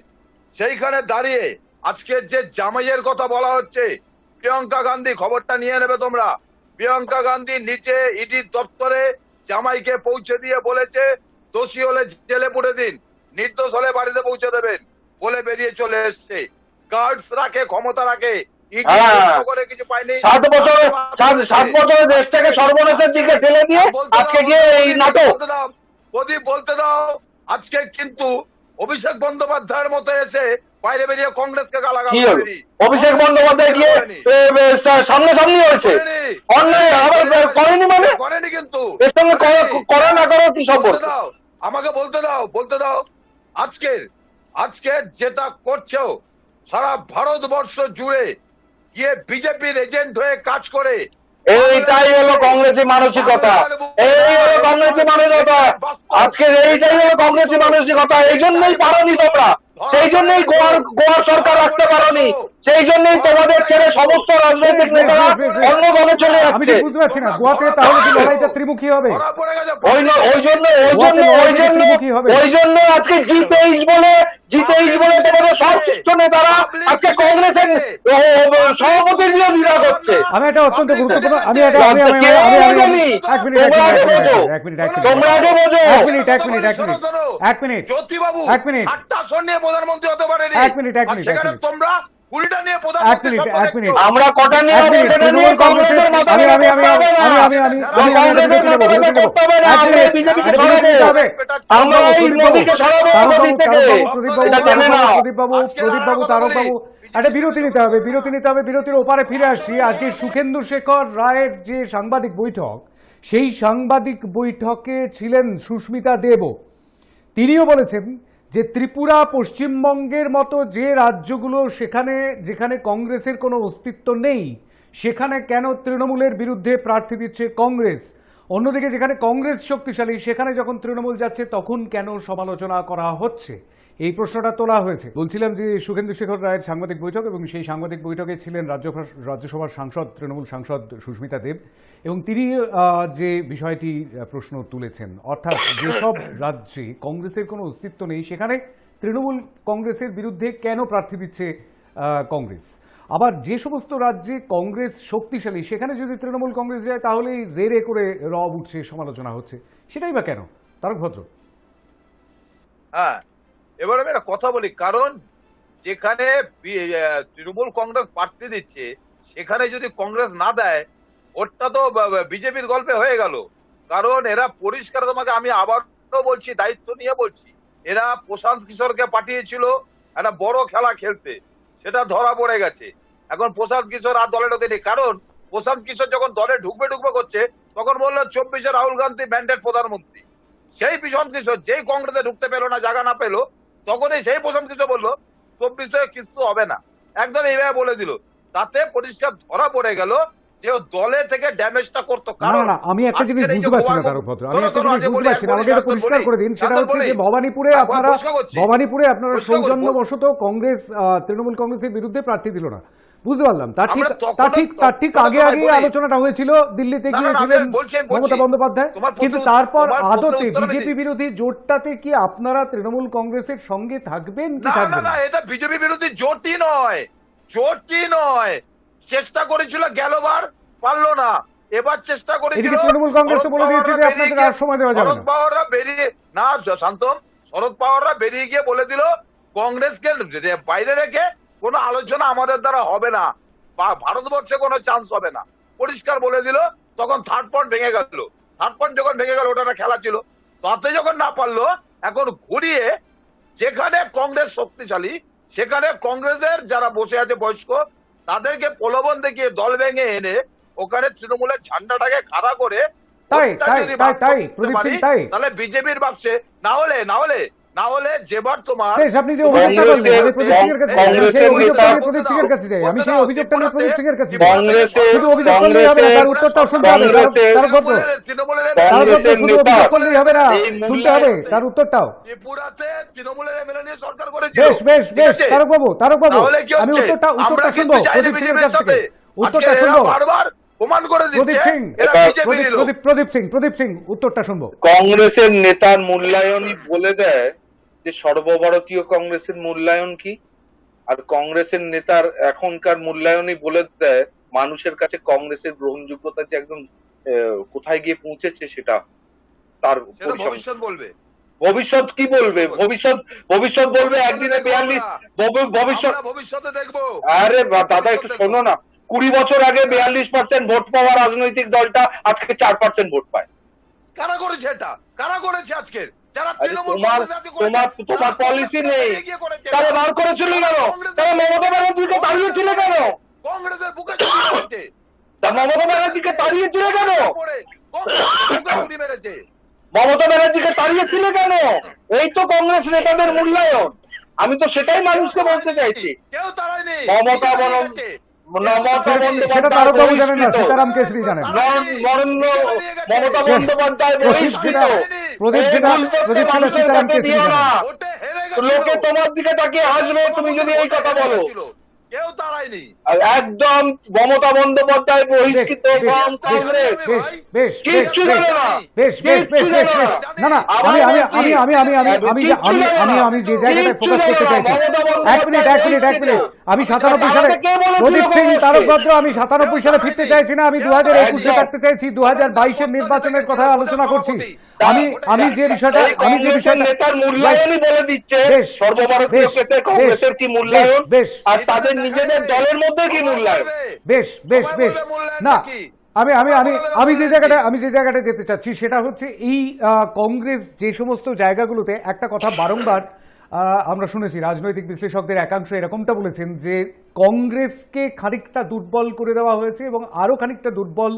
সেইখানে দাঁড়িয়ে আজকে যে জামাইয়ের কথা বলা হচ্ছে, প্রিয়াঙ্কা গান্ধী, খবরটা নিয়ে নেবে তোমরা। প্রিয়াঙ্কা গান্ধী নিচে ইডির দপ্তরে জামাইকে পৌঁছে দিয়ে বলেছে, দোষী হলে জেলে পুরে দিন, নির্দোষ হলে বাড়িতে পৌঁছে দেবেন বলে বেরিয়ে চলে এসছে। গার্ডস রাখে, ক্ষমতা রাখে, করে কিছু পায়নি। 7 বছরে দেশটাকে সর্বনাশের দিকে ঠেলে দিয়ে আজকে গিয়ে এই নাটক। প্রদীপ বলতে দাও। আজকে কিন্তু অভিষেক বন্দ্যোপাধ্যায়ের মতো এসে বাইরে বেরিয়ে কংগ্রেসকে গালাগালি করেনি। অভিষেক বন্দ্যোপাধ্যায় গিয়ে সামনাসামনি হয়েছে, অন্যায় আবার করেনি, মানে করেনি। কিন্তু এর সঙ্গে করা না করার কি সম্পর্ক? আমাকে বলতে দাও। আজকে যেটা করছো, সারা ভারতবর্ষ জুড়ে গিয়ে বিজেপির এজেন্ট হয়ে কাজ করে, এইটাই হলো কংগ্রেসী মানসিকতা, এই হলো কংগ্রেসী মানসিকতা। আজকে এইটাই হলো কংগ্রেসী মানসিকতা। এই জন্যই পারোনি তোমরা, সেই জন্যই গোয়ার সরকার রাখতে পারোনি, সেই জন্যই তোমাদের ছেড়ে সমস্ত রাজনৈতিক নেতারা অন্য দলে চলে আমি যাচ্ছে। ঠিক বুঝতে পারছি না, গোয়াতে তাহলে কি লড়াইটা ত্রিমুখী হবে? ওই জন্য আজকে G23 বলে তোমাদের সব শীর্ষ নেতারা আজকে কংগ্রেসের সভাপতির বিরোধিতা করছে। আমি এটা অত্যন্ত গুরুত্বপূর্ণ, জ্যোতিবাবু 8টা আসন নিয়ে প্রধানমন্ত্রী হতে পারেনি, সেখানে তোমরা 20টা নিয়ে প্রধানমন্ত্রী। আমরা কটা নিয়ে কংগ্রেসের মাথা আমরা এই মোদীকে সরাবো মোদী থেকে। প্রদীপবাবু, তারকবাবু, একটা বিরতি নিতে হবে। বিরতির ওপারে ফিরে আসছি। আজকে সুখেন্দু শেখর রায়ের যে সাংবাদিক বৈঠক, সেই সাংবাদিক বৈঠকে ছিলেন সুস্মিতা দেবও। তিনিও বলেছেন যে ত্রিপুরা, পশ্চিমবঙ্গের মতো যে রাজ্যগুলো যেখানে কংগ্রেসের কোনো অস্তিত্ব নেই, সেখানে কেন তৃণমূলের বিরুদ্ধে প্রার্থী দিচ্ছে কংগ্রেস? অন্যদিকে যেখানে কংগ্রেস শক্তিশালী, সেখানে যখন তৃণমূল যাচ্ছে তখন কেন সমালোচনা করা হচ্ছে? এই প্রশ্নটা তোলা হয়েছে। বলছিলাম যে সুখেন্দু শেখর রায়ের সাংবাদিক বৈঠক, এবং সেই সাংবাদিক বৈঠকে ছিলেন রাজ্যসভার সাংসদ, তৃণমূল সাংসদ সুস্মিতা দেব, এবং তিনি যে বিষয়টি প্রশ্ন তুলেছেন, অর্থাৎ যেসব রাজ্যে কংগ্রেসের কোনো অস্তিত্ব নেই, সেখানে তৃণমূল কংগ্রেসের বিরুদ্ধে কেন প্রার্থী দিচ্ছে কংগ্রেস? আবার যে সমস্ত রাজ্যে কংগ্রেস শক্তিশালী, সেখানে যদি তৃণমূল কংগ্রেস যায় তাহলেই রে করে রব উঠছে, সমালোচনা হচ্ছে, সেটাই বা কেন? তারক ভদ্র। হ্যাঁ, এবার আমি একটা কথা বলি। কারণ যেখানে তৃণমূল কংগ্রেস প্রার্থী দিচ্ছে, সেখানে যদি কংগ্রেস না দেয়, ওটা তো বিজেপির গল্পে হয়ে গেল। কারণ এরা পরিষ্কার, তোমাকে আমি আবারও বলছি, দায়িত্ব নিয়ে বলছি, এরা প্রশান্ত কিশোরকে পাঠিয়েছিল একটা বড় খেলা খেলতে, সেটা ধরা পড়ে গেছে। এখন প্রশান্ত কিশোর আর দলে ঢোকেনি। কারণ প্রশান্ত কিশোর যখন দলে ঢুকবে করছে, তখন বললো 24-এ রাহুল গান্ধী ম্যান্ডেট প্রধানমন্ত্রী। সেই প্রশান্ত কিশোর যেই কংগ্রেসে ঢুকতে পেলো না, জায়গা না পেলো, তখনই সেই প্রশান্ত কিশোর বললো 24-এ কিছু হবে না, একদম এইভাবে বলে দিল। তাতে পরিষ্কার ধরা পড়ে গেল যে ও দলে থেকে ড্যামেজটা করতো। না না না, আমি একটা জিনিস বুঝতে পারছি না তারক ভদ্র, আমি একটা জিনিস বুঝতে পারছি না, আমাকে এটা পরিষ্কার করে দিন। সেটা হচ্ছে যে ভবানীপুরে আপনারা সৌজন্যবশত কংগ্রেস তৃণমূল কংগ্রেসের বিরুদ্ধে প্রার্থী দিল না, বুঝতে পারলাম। তার ঠিক আগে আলোচনাটা হয়েছিল, দিল্লিতে গিয়েছিলেন মমতা বন্দ্যোপাধ্যায়, কিন্তু তারপর আদতে বিজেপি বিরোধী জোটটাতে কি আপনারা তৃণমূল কংগ্রেসের সঙ্গে থাকবেন কি থাকবেন না? এটা বিজেপি বিরোধী জোটই নয়। চেষ্টা করেছিল, গেলবার পারলো না, এবার চেষ্টা করেছিল। এদিকে তৃণমূল কংগ্রেস তো বলে দিয়েছে যে আপনাদের আর সময় দেওয়া যাবে না। শরদ পাওয়াররা বেরিয়ে না, শান্তম, শরদ পাওয়াররা বেরিয়ে গিয়ে বলে দিল কংগ্রেসকে বাইরে রেখে কোনো আলোচনা আমাদের দ্বারা হবে না, ভারতবর্ষে কোনো চান্স হবে না, পরিষ্কার বলে দিল। তখন থার্ড পয়েন্ট ভেঙে গেল। যখন ভেঙে গেল, ওটা একটা খেলা ছিল, তাতে যখন না পারলো, এখন ঘুরিয়ে যেখানে কংগ্রেস শক্তিশালী সেখানে কংগ্রেসের যারা বসে আছে বয়স্ক, তাদেরকে প্রলোভন দেখিয়ে দল ভেঙে এনে ওখানে তৃণমূলের ঝান্ডাটাকে খাড়া করে তাহলে বিজেপির বাক্সে না হলে যেবার তোমার আপনি যে অভিযোগটা বললেন, আমি প্রদীপ সিংয়ের কাছে যাই, আমি সেই অভিযোগটা নিয়ে প্রদীপ সিংয়ের কাছে যাই। শুধু অভিযোগ করলেই হবে না, তার উত্তরটাও শুনতে হবে। শুধু অভিযোগ করলেই হবে না, শুনতে হবে তার উত্তরটাও। ত্রিপুরাতে তৃণমূলের এমএলএ নিয়ে সরকার করেছিল। বেশ তারকবাবু, আমি উত্তরটা শুনবো প্রদীপ সিংয়ের কাছ থেকে, উত্তরটা শুনবো। বারবার প্রমাণ করে দিচ্ছে প্রদীপ সিং উত্তরটা শুনবো। কংগ্রেসের নেতার মূল্যায়নই বলে দেয় যে সর্বভারতীয় কংগ্রেসের মূল্যায়ন কি, আর কংগ্রেসের নেতার এখনকার মূল্যায়নই বলে দেয় মানুষের কাছে কংগ্রেসের গ্রহণযোগ্যতা যে একদম কোথায় গিয়ে পৌঁছেছে সেটা তার ভবিষ্যৎ বলবে। ভবিষ্যৎ কি বলবে? ভবিষ্যৎ বলবে একদিনে 42 ভবিষ্যতে দেখবো। আরে দাদা একটু শোনো না, 20 বছর আগে 42% ভোট পাওয়া রাজনৈতিক দলটা আজকে 4% ভোট পায়। কারা করেছে এটা? কারা করেছে আজকে? যারা তোমার পলিসি নেই, তারা বার করেছিল কেন? তারা মমতা ব্যানার্জিকে তাড়িয়েছিল কেন? কংগ্রেসের বুকে ছুরি মেরেছে। মমতা ব্যানার্জিকে তাড়িয়েছিল কেন? ছুরি মেরেছে। মমতা ব্যানার্জিকে তাড়িয়েছিল কেন? এই তো কংগ্রেস নেতাদের মূল্যায়ন। আমি তো সেটাই মানুষকে বলতে চাইছি। কেউ তাড়ায়নি। মমতা বন্দ্যোপাধ্যায় লোকে তোমার দিকে তাকিয়ে হাসবে তুমি যদি এই কথা বলো। কেউ তাড়ায়নি। একদম মমতা বন্দ্যোপাধ্যায় বহিষ্কৃত কিচ্ছু জানে না। আমি যে জায়গাটায় ফোকাস করতে চাইছি, এক মিনিট আমি 97 সালে প্রদীপ সিং তারক ভদ্র, আমি 97 সালে ফিরতে চাইছি না, আমি 2021-এ থাকতে চাইছি, 2022-এর নির্বাচনের কথা আলোচনা করছি। আমি যে বিষয়টা নেতার মূল্যায়নই বলে দিচ্ছে সর্বভারতীয় ক্ষেত্রে কংগ্রেসের কি মূল্যায়ন আর তাদের নিজেদের দলের মধ্যে কি মূল্যায়ন। বেশ না, আমি যে জায়গাটা যেতে চাচ্ছি সেটা হচ্ছে এই কংগ্রেস যে সমস্ত জায়গাগুলোতে একটা কথা বারংবার আমরা শুনেছি, রাজনৈতিক বিশ্লেষকদের একাংশ এরকমটা বলেছেন যে কংগ্রেসকে খানিকটা দুর্বল করে দেওয়া হয়েছে এবং আরো খানিকটা দুর্বল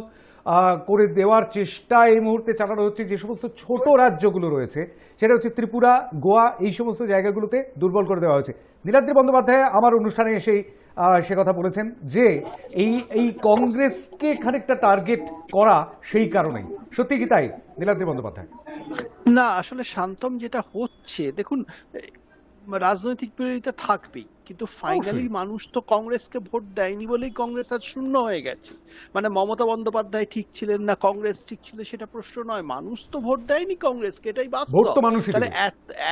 করে দেওয়ার চেষ্টা এই মুহূর্তে চালানো হচ্ছে। যে সমস্ত ছোট রাজ্যগুলো রয়েছে, সেটা হচ্ছে ত্রিপুরা, গোয়া, এই সমস্ত জায়গাগুলোতে দুর্বল করে দেওয়া হয়েছে। নীলাদ্রি বন্দ্যোপাধ্যায় আমার অনুষ্ঠানে এসেই সে কথা বলেছেন যে এই কংগ্রেসকে খানিকটা টার্গেট করা সেই কারণেই। সত্যি কি তাই নীলাদ্রি বন্দ্যোপাধ্যায়? না, আসলে শান্তম যেটা হচ্ছে, দেখুন রাজনৈতিক বিরোধিতা থাকবেই, কিন্তু ফাইনালি মানুষ তো কংগ্রেসকে ভোট দেয়নি বলেই কংগ্রেস আজ শূন্য হয়ে গেছে। মানে মমতা বন্দ্যোপাধ্যায় ঠিক ছিলেন না কংগ্রেস ঠিক ছিল সেটা প্রশ্ন নয়, মানুষ তো ভোট দেয়নি কংগ্রেসকে, এটাই বাস্তব। তাহলে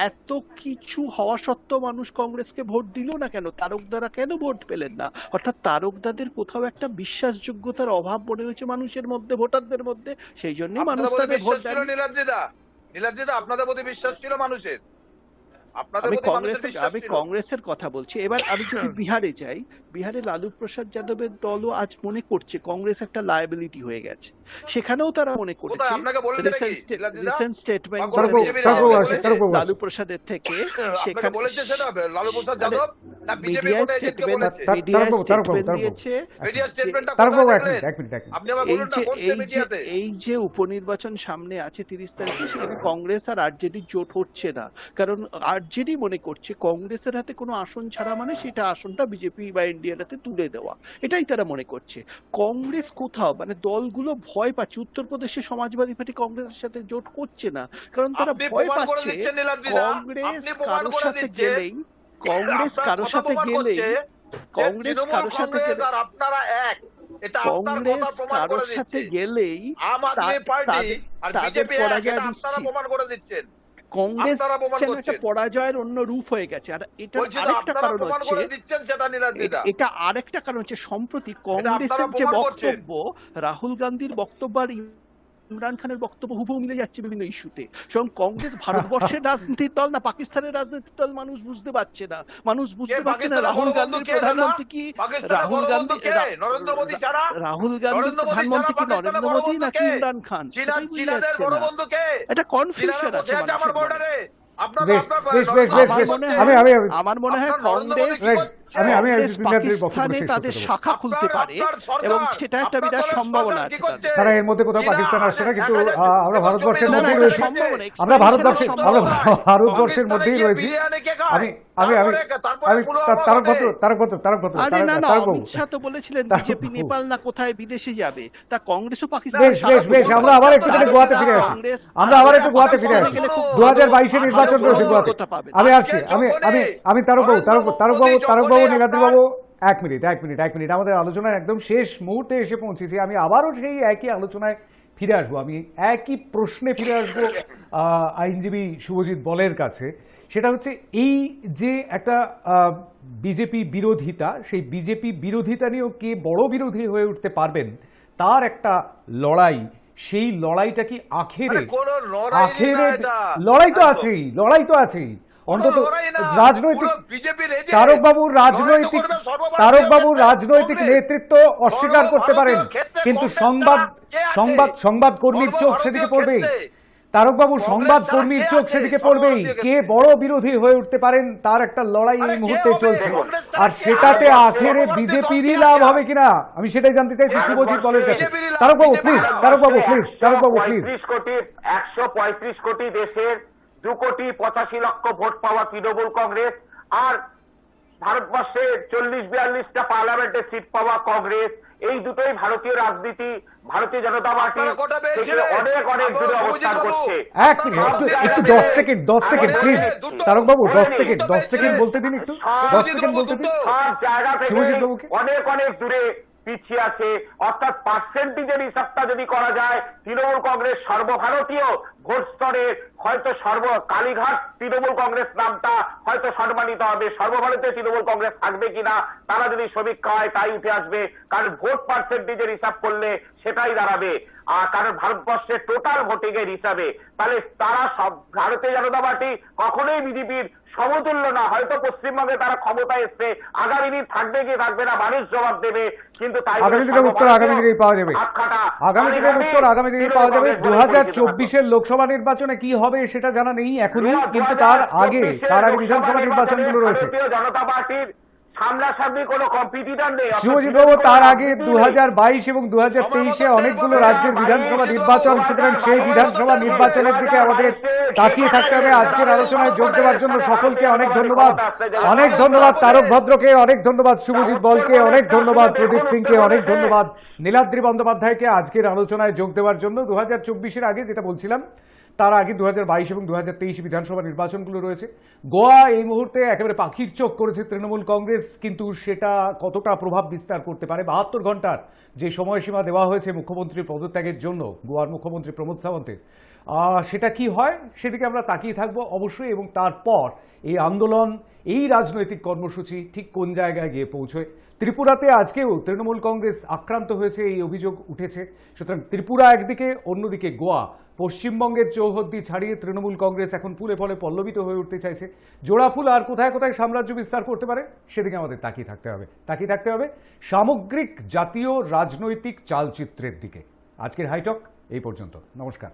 এত কিছু হওয়া সত্ত্বেও মানুষ কংগ্রেসকে ভোট দিল না কেন? তারকদারা কেন ভোট পেলেন না? অর্থাৎ তারকদাদের কোথাও একটা বিশ্বাসযোগ্যতার অভাব মনে হয়েছে মানুষের মধ্যে, ভোটারদের মধ্যে, সেই জন্যই মানুষ তাদের ভোট দেয়নি। নীলাদ্রিদা, আপনাদের প্রতি বিশ্বাস ছিল মানুষের? আমি কংগ্রেসের কথা বলছি। এবার আমি যদি বিহারে যাই, বিহারে লালু প্রসাদ যাদবের দলও আজ মনে করছে কংগ্রেস একটা লায়াবিলিটি হয়ে গেছে। সেখানেও তারা মনে করেছে রিসেন্ট স্টেটমেন্ট লালু প্রসাদের থেকে, মিডিয়া স্টেটমেন্ট দিয়েছে। এই যে উপনির্বাচন সামনে আছে 30 তারিখে, সেখানে কংগ্রেস আর আরজেডি জোট হচ্ছে না, কারণ আরজেডি মনে করছে কংগ্রেসের হাতে কোনো আসন ছাড়া মানে সেটা আসনটা বিজেপি বা এনডিএর হাতে তুলে দেওয়া, এটাই তারা মনে করছে। কংগ্রেস কোথাও মানে দলগুলো ভয় পাচ্ছে, উত্তরপ্রদেশে সমাজবাদী পার্টি কংগ্রেসের সাথে জোট করছে না, কারণ তারা আপনি ভয় প্রমাণ করে পাচ্ছে দিচ্ছেন নীলাদ্রিদা, কংগ্রেস আপনি প্রমাণ কারোর করে সাথে দিচ্ছেন। গেলেই কংগ্রেস কারোর সাথে গেলেই কংগ্রেস কারোর সাথে গেলে আর আপনারা এক, এটা আপনার কথা কংগ্রেস প্রমাণ করে কারোর সাথে দিচ্ছে। গেলেই আম আদমি পার্টি আর তাদের বিজেপি পরাজয় আপনারা নিশ্চিত। প্রমাণ করে দিচ্ছেন। কংগ্রেস আপনারা প্রমাণ যেন করছেন। একটা পরাজয়ের অন্য রূপ হয়ে গেছে। আর এটা বলছি তো আরেকটা আপনারা কারণ প্রমাণ হচ্ছে, করে দিচ্ছেন সেটা নীলাদ্রিদা। এটা আরেকটা কারণ হচ্ছে সম্প্রতি আপনারা কংগ্রেসের যে প্রমাণ করছেন। বক্তব্য, রাহুল গান্ধীর বক্তব্য আর ইমরান খানের বক্তব্য হুবহু মিলে যাচ্ছে বিভিন্ন ইস্যুতে। এবং কংগ্রেস ভারতবর্ষের রাজনীতির দল না পাকিস্তানের রাজনীতির দল মানুষ বুঝতে পারছে না। মানুষ বুঝতে পারছে না রাহুল গান্ধীর প্রধানমন্ত্রী কি, রাহুল গান্ধী নরেন্দ্র মোদী ছাড়া, রাহুল গান্ধীর প্রধানমন্ত্রী কি নরেন্দ্র মোদী নাকি ইমরান খান, সেটাই বুঝতে যাচ্ছে না। এটা কনফিউশন আছে মানুষের মনে। আমার মনে হয় কংগ্রেস পাকিস্তানে তাদের শাখা খুলতে পারে এবং সেটা একটা বিরাট সম্ভাবনা আছে তাদের। তারা এর মধ্যে কোথাও পাকিস্তান আসছে না, কিন্তু আমরা ভারতবর্ষের না, না, মধ্যেই এটা রয়েছি। সম্ভাবনা, আমরা সম্ভাবনা। ভারতবর্ষের মধ্যেই রয়েছি। আরে না না, অমিত শাহ তো বলেছিলেন বিজেপি নেপাল না কোথায় বিদেশে যাবে, তা কংগ্রেসও পাকিস্তান। বেশ আমরা আবার একটুখানি গোয়াতে ফিরে আসি। আমরা আবার একটু গোয়াতে ফিরে আসি। 2022 নির্বাচন রয়েছে গোয়াতে। আমি আসছি, আমি তারকবাবু নীলাদ্রিবাবু এক মিনিট আমাদের আলোচনার একদম শেষ মুহূর্তে এসে পৌঁছেছি। আমি আবারও সেই একই আলোচনায় ফিরে আসবো, আমি একই প্রশ্নে ফিরে আসবো আইনজীবী শুভজিৎ বলের কাছে। সেটা হচ্ছে এই যে একটা বিজেপি বিরোধিতা, সেই বিজেপি বিরোধিতা নিয়েও কে বড় বিরোধী হয়ে উঠতে পারবেন তার একটা লড়াই, সেই লড়াইটা কি আখেরে লড়াই তো আছেই অন্তত রাজনৈতিক তারকবাবু রাজনৈতিক নেতৃত্ব অস্বীকার করতে পারেন, কিন্তু সংবাদ কর্মীর চোখ সেদিকে পড়বেই। তারকবাবু সংবাদ কর্মীর চোখ সেদিকে পড়বেই। কে বড় বিরোধী হয়ে উঠতে পারেন তার একটা লড়াই এই মুহূর্তে চলছে, আর সেটাতে আখেরে বিজেপিরই লাভ হবে কিনা আমি সেটাই জানতে চাইছি শুভজিৎ বলের কাছে। তারকবাবু প্লিজ 135 কোটি দেশের 2,85,00,000 ভোট পাওয়া তৃণমূল কংগ্রেস আর ভারতবর্ষে 40-42টা পার্লামেন্টে সিট পাওয়া কংগ্রেস, এই দুটোই ভারতীয় রাজনীতি, ভারতীয় জনতা পার্টি অনেক দূরে অবস্থান করছে। এক মিনিট, একটু 10 সেকেন্ড প্লিজ তারকবাবু, 10 সেকেন্ড বলতে দিন, একটু 10 সেকেন্ড বলতে দিন। সব জায়গা থেকে শুভজিৎবাবুকে অনেক দূরে পিছিয়ে আছে। অর্থাৎ পার্সেন্টেজের হিসাবটা যদি করা যায়, তৃণমূল কংগ্রেস সর্বভারতীয় ভোট স্তরে হয়তো কালীঘাট তৃণমূল কংগ্রেস নামটা হয়তো সম্মানিত হবে। সর্বভারতীয় তৃণমূল কংগ্রেস থাকবে কিনা তারা যদি সমীক্ষা হয় তাই উঠে আসবে, কারণ ভোট পার্সেন্টেজের হিসাব করলে সেটাই দাঁড়াবে। আর কারণ ভারতবর্ষের টোটাল ভোটিং এর হিসাবে তাহলে তারা সব ভারতীয় জনতা পার্টি কখনোই বিজেপির সমতুল্য না। হয়তো পশ্চিমবঙ্গে তারা ক্ষমতায় এসছে, আগামী দিন থাকবে কি থাকবে না মানুষ জবাব দেবে, কিন্তু তাই আগামী দিনের উত্তর আগামী দিনেই পাওয়া যাবে। 2024 লোকসভা নির্বাচনে কি হবে সেটা জানা নেই এখনই, কিন্তু তার আগে বিধানসভা নির্বাচনগুলো রয়েছে। জনতা পার্টির সামনাসামনি কোনো কম্পিটিটর নেই। শুভজিৎ বাবু, তার আগে 2022 এবং 2023 অনেকগুলো রাজ্যের বিধানসভা নির্বাচন, সুতরাং সেই বিধানসভা নির্বাচনের দিকে আমাদের তাকিয়ে থাকতে হবে। আজকের আলোচনায় যোগ দেওয়ার জন্য সকলকে অনেক ধন্যবাদ তারক ভদ্রকে, অনেক ধন্যবাদ শুভজিৎ বলকে, অনেক ধন্যবাদ প্রদীপ সিংকে, অনেক ধন্যবাদ নীলাদ্রি বন্দ্যোপাধ্যায়কে আজকের আলোচনায় যোগ দেওয়ার জন্য। 2024 আগে যেটা বলছিলাম, তার আগে 2022 এবং 2023 বিধানসভা নির্বাচনগুলো রয়েছে। গোয়া এই মুহূর্তে একেবারে পাখির চোখ করেছে তৃণমূল কংগ্রেস, কিন্তু সেটা কতটা প্রভাব বিস্তার করতে পারে 72 ঘন্টার যে সময়সীমা দেওয়া হয়েছে মুখ্যমন্ত্রীর পদত্যাগের জন্য গোয়ার মুখ্যমন্ত্রী প্রমোদ সাওন্তের, সেটা কি হয় সেদিকে আমরা তাকিয়ে থাকবো অবশ্যই। এবং তারপর এই আন্দোলন, এই রাজনৈতিক কর্মসূচি ঠিক কোন জায়গায় গিয়ে পৌঁছয়। ত্রিপুরাতে আজকেও তৃণমূল কংগ্রেস আক্রান্ত হয়েছে, এই অভিযোগ উঠেছে। সুতরাং ত্রিপুরা একদিকে, অন্যদিকে গোয়া, পশ্চিমবঙ্গের চৌহদ্দি ছাড়িয়ে তৃণমূল কংগ্রেস এখন ফুলে ফলে পল্লবিত হয়ে উঠতে চাইছে। জোড়াফুল আর কোথায় কোথায় সাম্রাজ্য বিস্তার করতে পারে সেদিকে আমাদের তাকিয়ে থাকতে হবে সামগ্রিক জাতীয় রাজনৈতিক চালচিত্রের দিকে। আজকের হাইটক এই পর্যন্ত, নমস্কার।